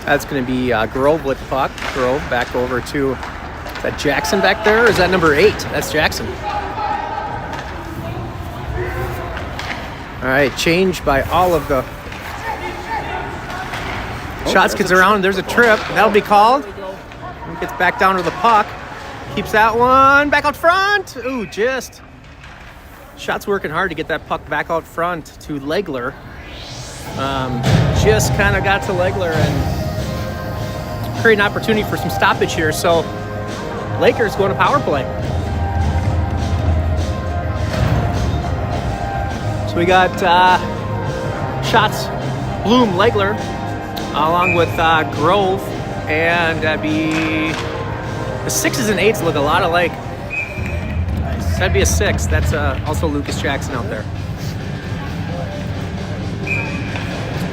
That's going to be Grove with the puck. Grove back over to, is that Jackson back there? Or is that number 8? That's Jackson. All right, change by all of the shots. Gets around. There's a trip. That'll be called. Gets back down to the puck. Keeps that one back out front. Ooh, just. Shots working hard to get that puck back out front to Legler. Just kind of got to Legler and create an opportunity for some stoppage here. So Lakers going to power play. So we got shots, Bloom, Legler, along with Grove, and that'd be the 6s and 8s look a lot alike. Nice. That'd be a 6. That's also Lucas Jackson out there.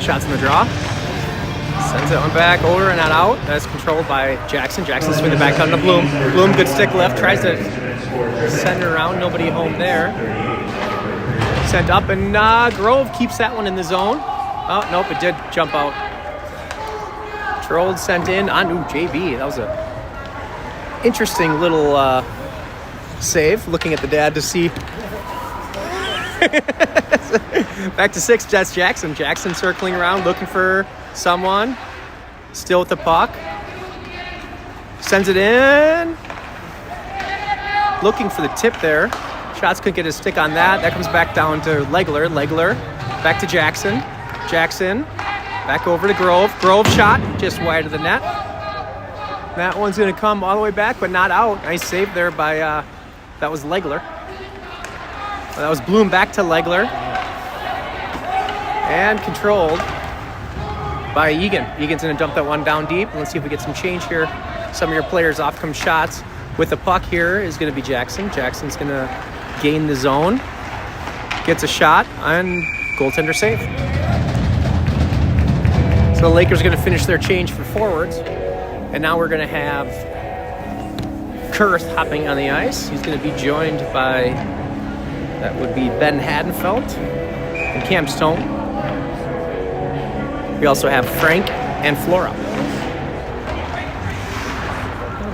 Shots in the draw. Sends that one back over and not out. That's controlled by Jackson. Jackson swings it back down to Bloom. Bloom, good stick left, tries to send it around. Nobody home there. Sent up, and Grove keeps that one in the zone. Oh, nope, it did jump out. Trolled, sent in on JB. That was a interesting little save. Looking at the dad to see. Back to 6, that's Jackson. Jackson circling around, looking for someone. Still with the puck. Sends it in. Looking for the tip there. Shots couldn't get his stick on that. That comes back down to Legler. Legler back to Jackson. Jackson back over to Grove. Grove shot just wide of the net. That one's going to come all the way back, but not out. Nice save there by, that was Legler. That was Bloom back to Legler. And controlled by Egan. Egan's going to dump that one down deep. Let's see if we get some change here. Some of your players off come shots. With the puck here is going to be Jackson. Jackson's going to gain the zone. Gets a shot and goaltender save. So the Lakers are going to finish their change for forwards. And now we're going to have Kurth hopping on the ice. He's going to be joined by, that would be Ben Hadenfeld and Cam Stone. We also have Frank and Flora.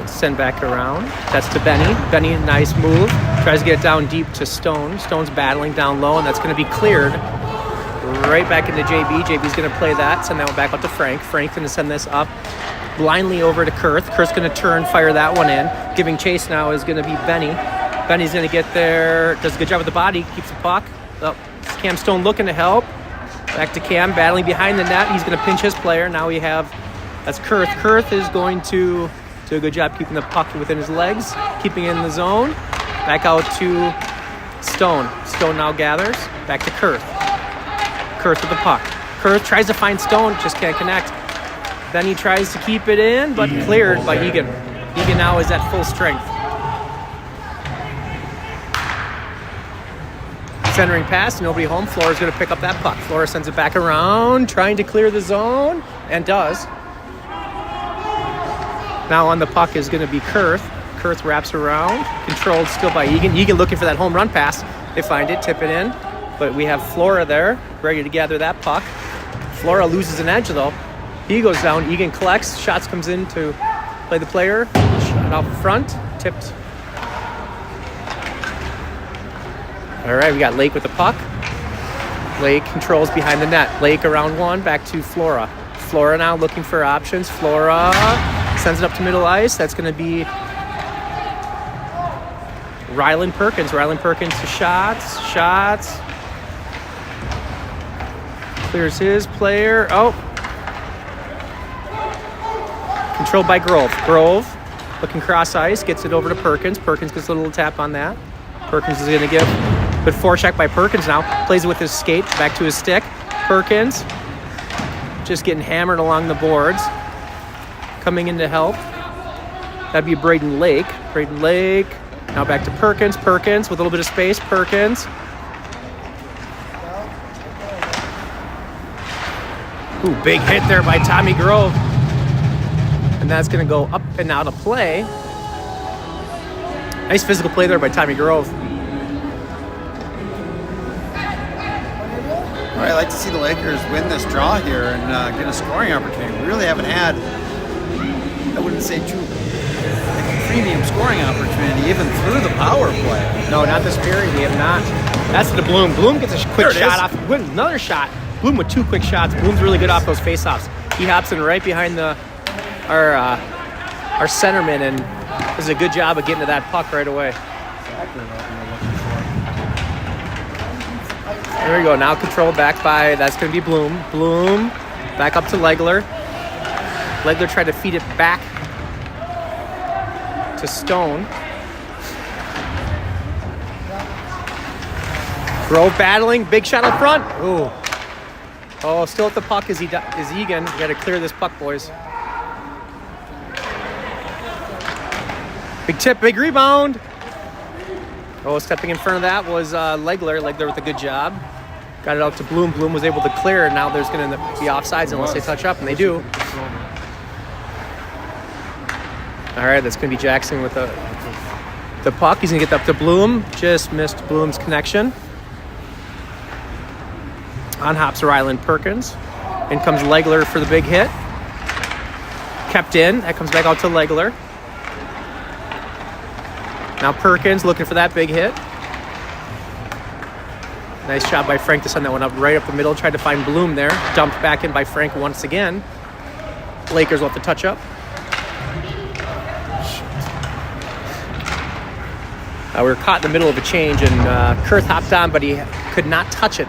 Send back around. That's to Benny. Benny, nice move. Tries to get it down deep to Stone. Stone's battling down low, and that's going to be cleared. Right back into JB. JB's going to play that. Send that one back out to Frank. Frank's going to send this up blindly over to Kurth. Kurth's going to turn, fire that one in. Giving chase now is going to be Benny. Benny's going to get there. Does a good job with the body. Keeps the puck. Oh, Cam Stone looking to help. Back to Cam, battling behind the net. He's going to pinch his player. Now we have, that's Kurth. Kurth is going to do a good job keeping the puck within his legs, keeping it in the zone. Back out to Stone. Stone now gathers. Back to Kurth. Kurth with the puck. Kurth tries to find Stone, just can't connect. Then he tries to keep it in, but cleared by Egan. Egan now is at full strength. Centering pass, nobody home. Flora's going to pick up that puck. Flora sends it back around, trying to clear the zone, and does. Now on the puck is going to be Kurth. Kurth wraps around, controlled still by Egan. Egan looking for that home run pass. They find it, tip it in. But we have Flora there, ready to gather that puck. Flora loses an edge though. He goes down, Egan collects, shots comes in to play the player. Shot out front, tipped. All right, we got Lake with the puck. Lake controls behind the net. Lake around one, back to Flora. Flora now looking for options. Flora sends it up to middle ice. That's going to be Ryland Perkins. Ryland Perkins to shots. Clears his player. Oh. Controlled by Grove. Grove looking cross ice, gets it over to Perkins. Perkins gets a little tap on that. Perkins is going to give good forecheck by Perkins now. Plays it with his skate, back to his stick. Perkins just getting hammered along the boards. Coming in to help. That'd be Braden Lake. Braden Lake. Now back to Perkins. Perkins with a little bit of space. Perkins. Ooh, big hit there by Tommy Grove. And that's going to go up and out of play. Nice physical play there by Tommy Grove. All right, I'd like to see the Lakers win this draw here and get a scoring opportunity. We really haven't had, I wouldn't say like a premium scoring opportunity even through the power play. No, not this period. We have not. That's to Bloom. Bloom gets a quick shot off. Another shot. Bloom with 2 quick shots. Bloom's really good off those faceoffs. He hops in right behind our centerman and does a good job of getting to that puck right away. There we go. Now controlled back by, that's going to be Bloom. Bloom back up to Legler. Legler tried to feed it back to Stone. Grove battling. Big shot up front. Ooh. Oh, still at the puck is Egan. We got to clear this puck, boys. Big tip, big rebound. Oh, stepping in front of that was Legler. Legler with a good job. Got it out to Bloom. Bloom was able to clear, and now there's going to be offsides unless they touch up, and they do. All right, that's going to be Jackson with the puck. He's going to get up to Bloom. Just missed Bloom's connection. On hops Ryland Perkins. In comes Legler for the big hit. Kept in. That comes back out to Legler. Now Perkins looking for that big hit. Nice job by Frank to send that one up right up the middle. Tried to find Bloom there. Dumped back in by Frank once again. Lakers will have to touch up. We were caught in the middle of a change, and Kurth hopped on, but he could not touch it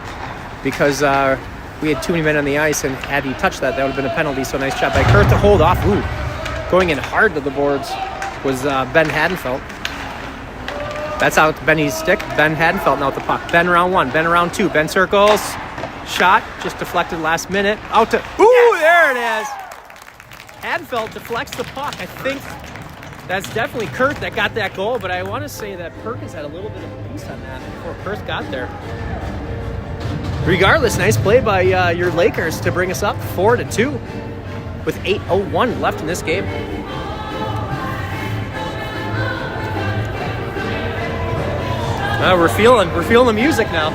because we had too many men on the ice, and had he touched that, that would have been a penalty. So nice job by Kurth to hold off. Ooh, going in hard to the boards was Ben Hadenfeld. That's out Benny's stick. Ben Hadenfeld now with the puck. Ben round one. Ben round two. Ben circles. Shot. Just deflected last minute. Out to... Ooh, yes! There it is. Hadenfeld deflects the puck. I think that's definitely Kurth that got that goal, but I want to say that Perkins had a little bit of a piece on that before Kurth got there. Regardless, nice play by your Lakers to bring us up 4-2 with 8:01 left in this game. We're feeling the music now.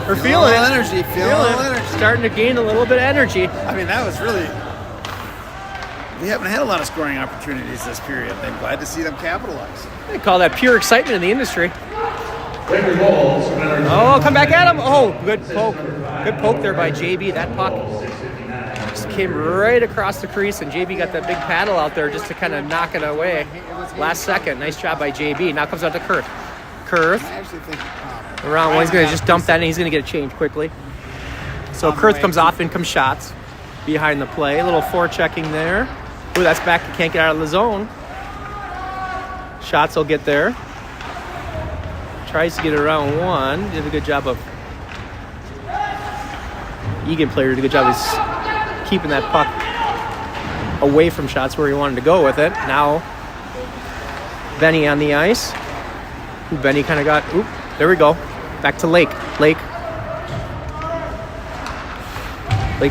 We're feeling it. Energy, feeling energy. Starting to gain a little bit of energy. I mean, that was really... We haven't had a lot of scoring opportunities this period. I'm glad to see them capitalize. They call that pure excitement in the industry. Laker goals. Oh, come back at him. Oh, good poke. Good poke there by JB. That puck just came right across the crease, and JB got that big paddle out there just to kind of knock it away. Last second. Nice job by JB. Now comes out to Kurth. Kurth. Around one. He's going to just dump that in. He's going to get a change quickly. So Kurth comes off, in comes shots behind the play. A little forechecking there. Ooh, that's back. Can't get out of the zone. Shots will get there. Tries to get around one. Did a good job of... Egan player did a good job of keeping that puck away from shots where he wanted to go with it. Now, Benny on the ice. Ooh, Benny kind of got... Oop, there we go. Back to Lake. Lake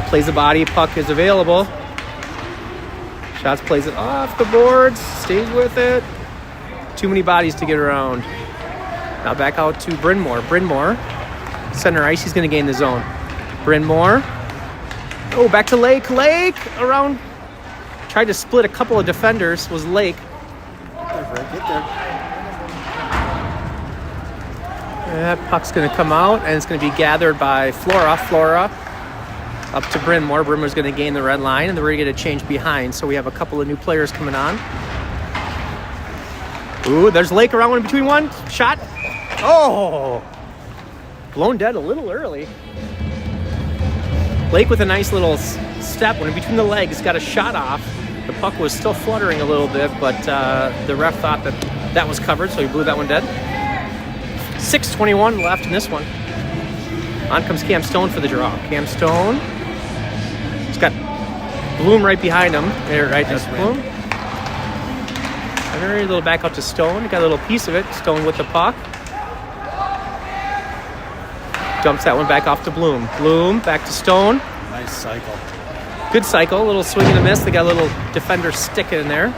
plays the body. Puck is available. Shots plays it off the boards. Stays with it. Too many bodies to get around. Now back out to Bryn Mawr. Bryn Mawr, center ice. He's going to gain the zone. Bryn Mawr. Oh, back to Lake. Lake around. Tried to split a couple of defenders. Was Lake. Get there. That puck's going to come out, and it's going to be gathered by Flora. Flora up to Bryn Mawr. Bryn Mawr's going to gain the red line, and then we're going to get a change behind. So we have a couple of new players coming on. Ooh, there's Lake around one in between one. Shot. Oh! Blown dead a little early. Lake with a nice little step when in between the legs, got a shot off. The puck was still fluttering a little bit, but the ref thought that was covered, so he blew that one dead. 6:21 left in this one. On comes Cam Stone for the draw. Cam Stone. He's got Bloom right behind him. There, right, that's Bloom. And a little back out to Stone. Got a little piece of it. Stone with the puck. Dumps that one back off to Bloom. Bloom back to Stone. Nice cycle. Good cycle. A little swing and a miss. They got a little defender stick in there.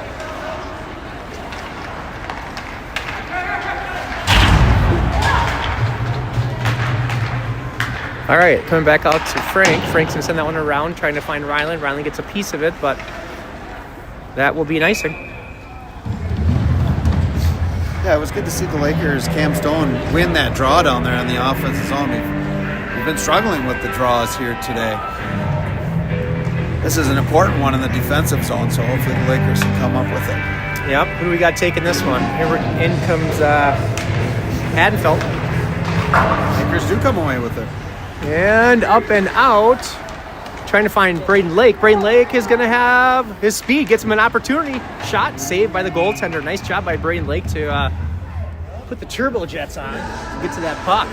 All right, coming back out to Frank. Frank's going to send that one around, trying to find Ryland. Ryland gets a piece of it, but that will be an icing. Yeah, it was good to see the Lakers, Cam Stone, win that draw down there on the offensive zone. We've been struggling with the draws here today. This is an important one in the defensive zone, so hopefully the Lakers can come up with it. Yep, who do we got taking this one? In comes Hadenfeld. Lakers do come away with it. And up and out, trying to find Braden Lake. Braden Lake is going to have his speed, gets him an opportunity. Shot saved by the goaltender. Nice job by Braden Lake to put the turbo jets on to get to that puck.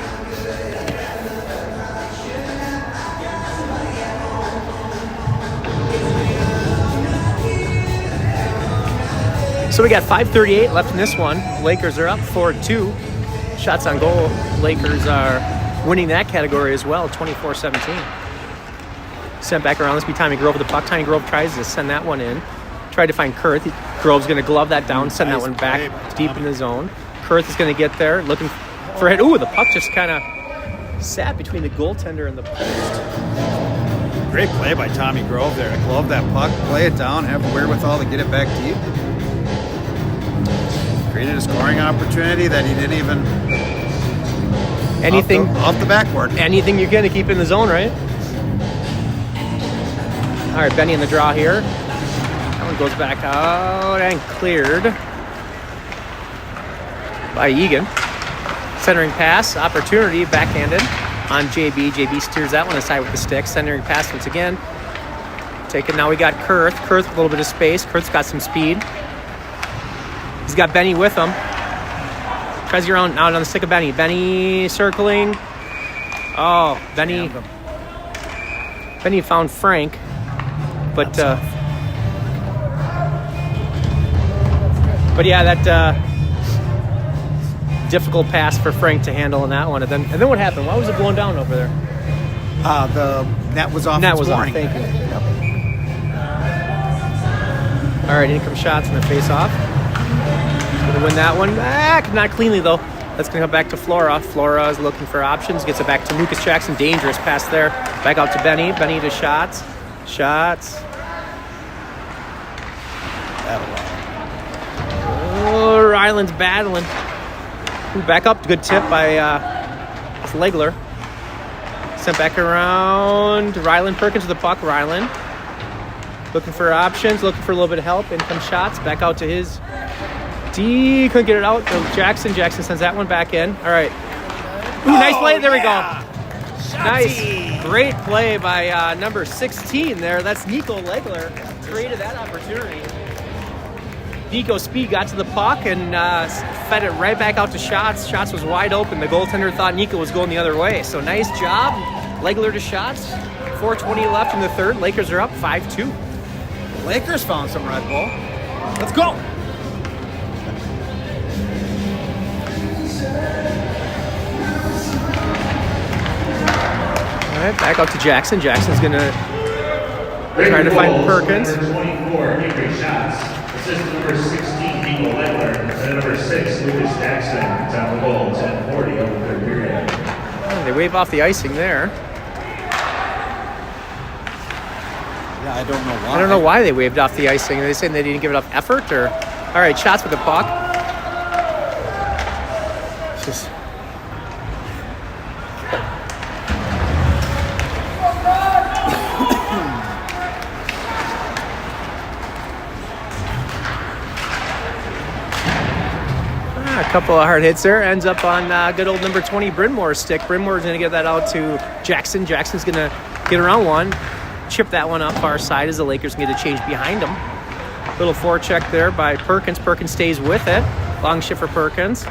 So we got 5:38 left in this one. Lakers are up 4-2. Shots on goal. Lakers are winning that category as well, 24-17. Sent back around. Let's be Tommy Grove with the puck. Tommy Grove tries to send that one in. Tried to find Kurth. Grove's going to glove that down, send that one back deep in the zone. Kurth is going to get there, looking for a hit. Ooh, the puck just kind of sat between the goaltender and the post. Great play by Tommy Grove there to glove that puck, play it down, have the wherewithal to get it back deep. Created a scoring opportunity that he didn't even... Anything off the backboard. Anything you're going to keep in the zone, right? All right, Benny in the draw here. That one goes back out and cleared by Egan. Centering pass, opportunity, backhanded on JB. JB steers that one aside with the stick. Centering pass once again. Taken, now we got Kurth. Kurth with a little bit of space. Kurth's got some speed. He's got Benny with him. Tries to get around out on the stick of Benny. Benny circling. Oh, Benny found Frank. But yeah, that difficult pass for Frank to handle in that one. And then what happened? Why was it blown down over there? The net was off. Net was off. Thank you. Yep. All right, in comes shots in the face-off. Going to win that one back. Not cleanly, though. That's going to come back to Flora. Flora is looking for options. Gets it back to Lucas Jackson. Dangerous pass there. Back out to Benny. Benny to shots. Shots. Oh, Ryland's battling. Ooh, back up. Good tip by Legler. Sent back around. Ryland Perkins with the puck. Ryland looking for options. Looking for a little bit of help. In comes shots. Back out to his D. Couldn't get it out. Jackson. Jackson sends that one back in. All right. Ooh, nice play. There we go. Nice. Great play by number 16 there. That's Nico Legler. Created that opportunity. Nico Speed got to the puck and fed it right back out to Shots. Shots was wide open. The goaltender thought Nico was going the other way. So nice job. Legler to Shots. 4:20 left in the third. Lakers are up 5-2. Lakers found some Red Bull. Let's go. All right, back out to Jackson. Jackson's going to try to find Perkins. Number 24, Avery Shots. Assistant number 16, Nico Legler. And number 6, Lucas Jackson. Time of goal, 10:40 of the third period. Oh, they wave off the icing there. Yeah, I don't know why. I don't know why they waved off the icing. Are they saying they didn't give enough effort? Or all right, Shots with the puck. Just a couple of hard hits there. Ends up on good old number 20 Brynmore's stick. Brynmore's going to get that out to Jackson. Jackson's going to get around one. Chip that one up far side as the Lakers get a change behind them. Little forecheck there by Perkins. Perkins stays with it. Long shift for Perkins.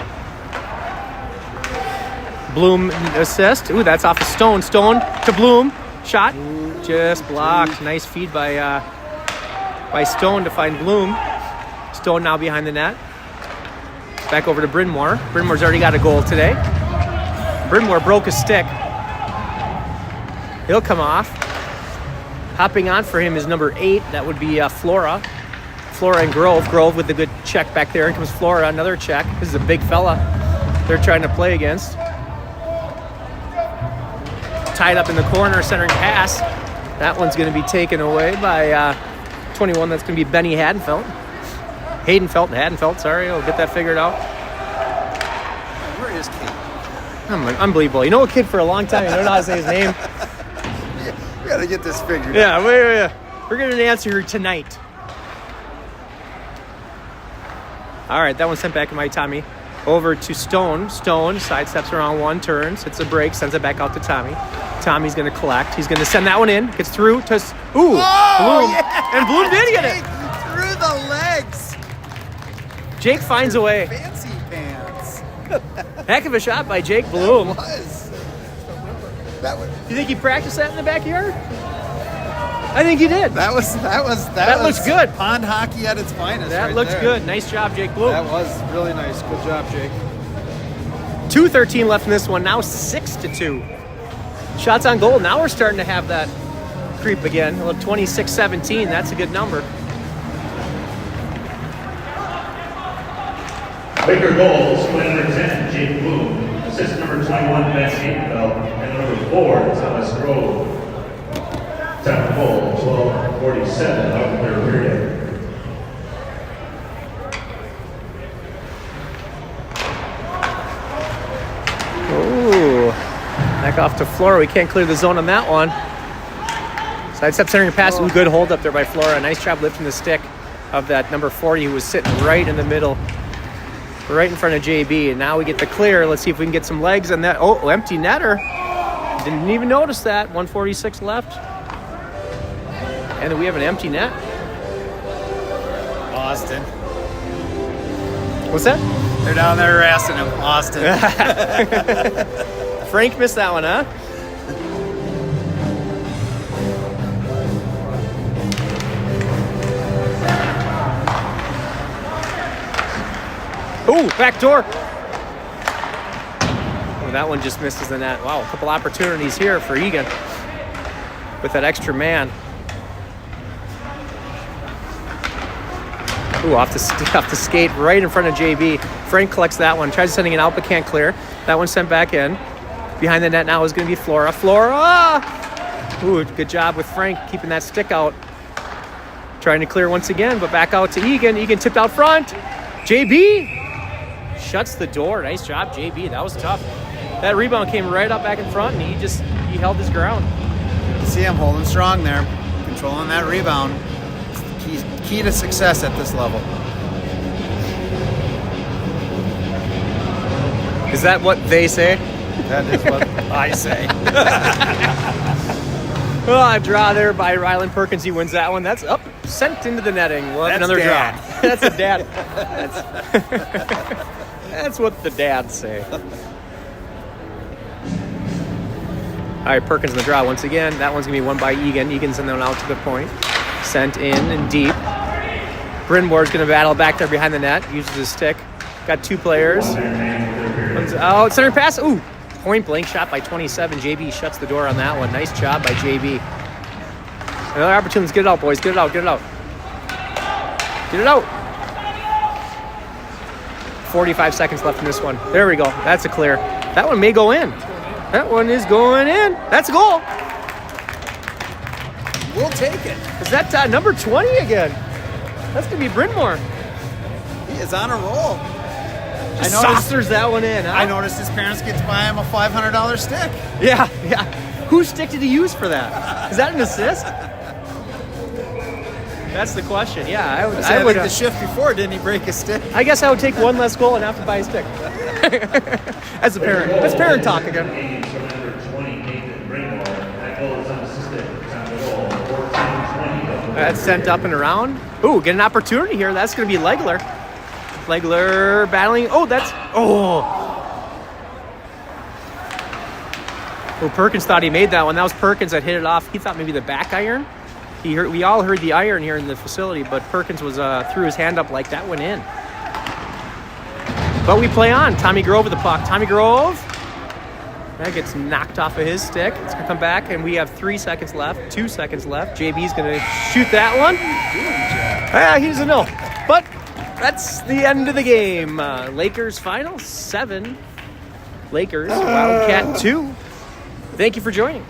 Bloom assist. Ooh, that's off of Stone. Stone to Bloom. Shot. Just blocked. Nice feed by Stone to find Bloom. Stone now behind the net. Back over to Brynmore. Brynmore's already got a goal today. Brynmore broke his stick. He'll come off. Hopping on for him is number 8. That would be Flora. Flora and Grove. Grove with the good check back there. And comes Flora, another check. This is a big fella they're trying to play against. Tied up in the corner, centering pass. That one's going to be taken away by 21. That's going to be Benny Hadenfeld. Hadenfeld, sorry. I'll get that figured out. Where is Kate? Unbelievable. You know a kid for a long time. You don't know how to say his name. We got to get this figured out. Yeah, we're getting an answer tonight. All right, that one sent back to my Tommy. Over to Stone. Stone sidesteps around one, turns, hits a break, sends it back out to Tommy. Tommy's going to collect. He's going to send that one in. Gets through to... Bloom. Yeah! And Bloom did get it. Through the legs. Jake finds a way. Fancy pants. Heck of a shot by Jake Bloom. That was. You think he practiced that in the backyard? I think he did. That looks good. Pond hockey at its finest. That right looks there. good. Nice job, Jake Bloom. That was really nice. Good job, Jake. 2:13 left in this one. Now 6-2. Shots on goal. Now we're starting to have that creep again. A little 26-17. That's a good number. Laker goals, number 10, Jake Bloom. Assist number 21, Ben Hadenfeld. And number 4, Thomas Grove. Time of goal, 12:47 of the third period. Ooh. Back off to Flora. We can't clear the zone on that one. Sidestep centering pass. Ooh, good hold up there by Flora. Nice job lifting the stick of that number 40 who was sitting right in the middle. Right in front of JB, and now we get the clear. Let's see if we can get some legs on that. Oh, empty netter. Didn't even notice that. 1:46 left. And then we have an empty net. Austin. What's that? They're down there harassing him. Austin. Frank missed that one, huh? Ooh, back door. Oh, that one just misses the net. Wow, a couple opportunities here for Egan with that extra man. Ooh, off the skate right in front of JB. Frank collects that one. Tries sending it out, but can't clear. That one sent back in. Behind the net now is going to be Flora. Flora! Ooh, good job with Frank keeping that stick out. Trying to clear once again, but back out to Egan. Egan tipped out front. JB shuts the door. Nice job, JB. That was tough. That rebound came right up back in front, and he held his ground. You see him holding strong there, controlling that rebound. Key to success at this level. Is that what they say? That is what I say. Oh, a draw there by Ryland Perkins. He wins that one. That's up sent into the netting. We'll have That's another dad. draw. That's a dad. That's what the dads say. All right, Perkins in the draw once again. That one's going to be won by Egan. Egan's sending one out to the point. Sent in and deep. Brynmore's going to battle back there behind the net. Uses his stick. Got 2 players. One's out. Center pass. Ooh. Point blank shot by 27. JB shuts the door on that one. Nice job by JB. Another opportunity. Let's get it out, boys. Get it out. Get it out. Get it out. 45 seconds left in this one. There we go. That's a clear. That one may go in. That one is going in. That's a goal. We'll take it. Is that number 20 again? That's going to be Brynmore. He is on a roll. Just saucers that one in, huh? I noticed his parents get to buy him a $500 stick. Yeah. Whose stick did he use for that? Is that an assist? That's the question. Yeah, I would. The shift before, didn't he break his stick? I guess I would take one less goal and have to buy a stick. As a parent. That's parent talk again. That's sent up and around. Ooh, get an opportunity here. That's going to be Legler. Legler battling. Oh, that's... Oh, Perkins thought he made that one. That was Perkins that hit it off. He thought maybe the back iron. We all heard the iron here in the facility, but Perkins was threw his hand up like that went in. But we play on. Tommy Grove with the puck. Tommy Grove. That gets knocked off of his stick. It's going to come back, and we have 3 seconds left. 2 seconds left. JB's going to shoot that one. Yeah, he's a no. But that's the end of the game. Lakers final 7. Lakers, Wildcat 2. Thank you for joining.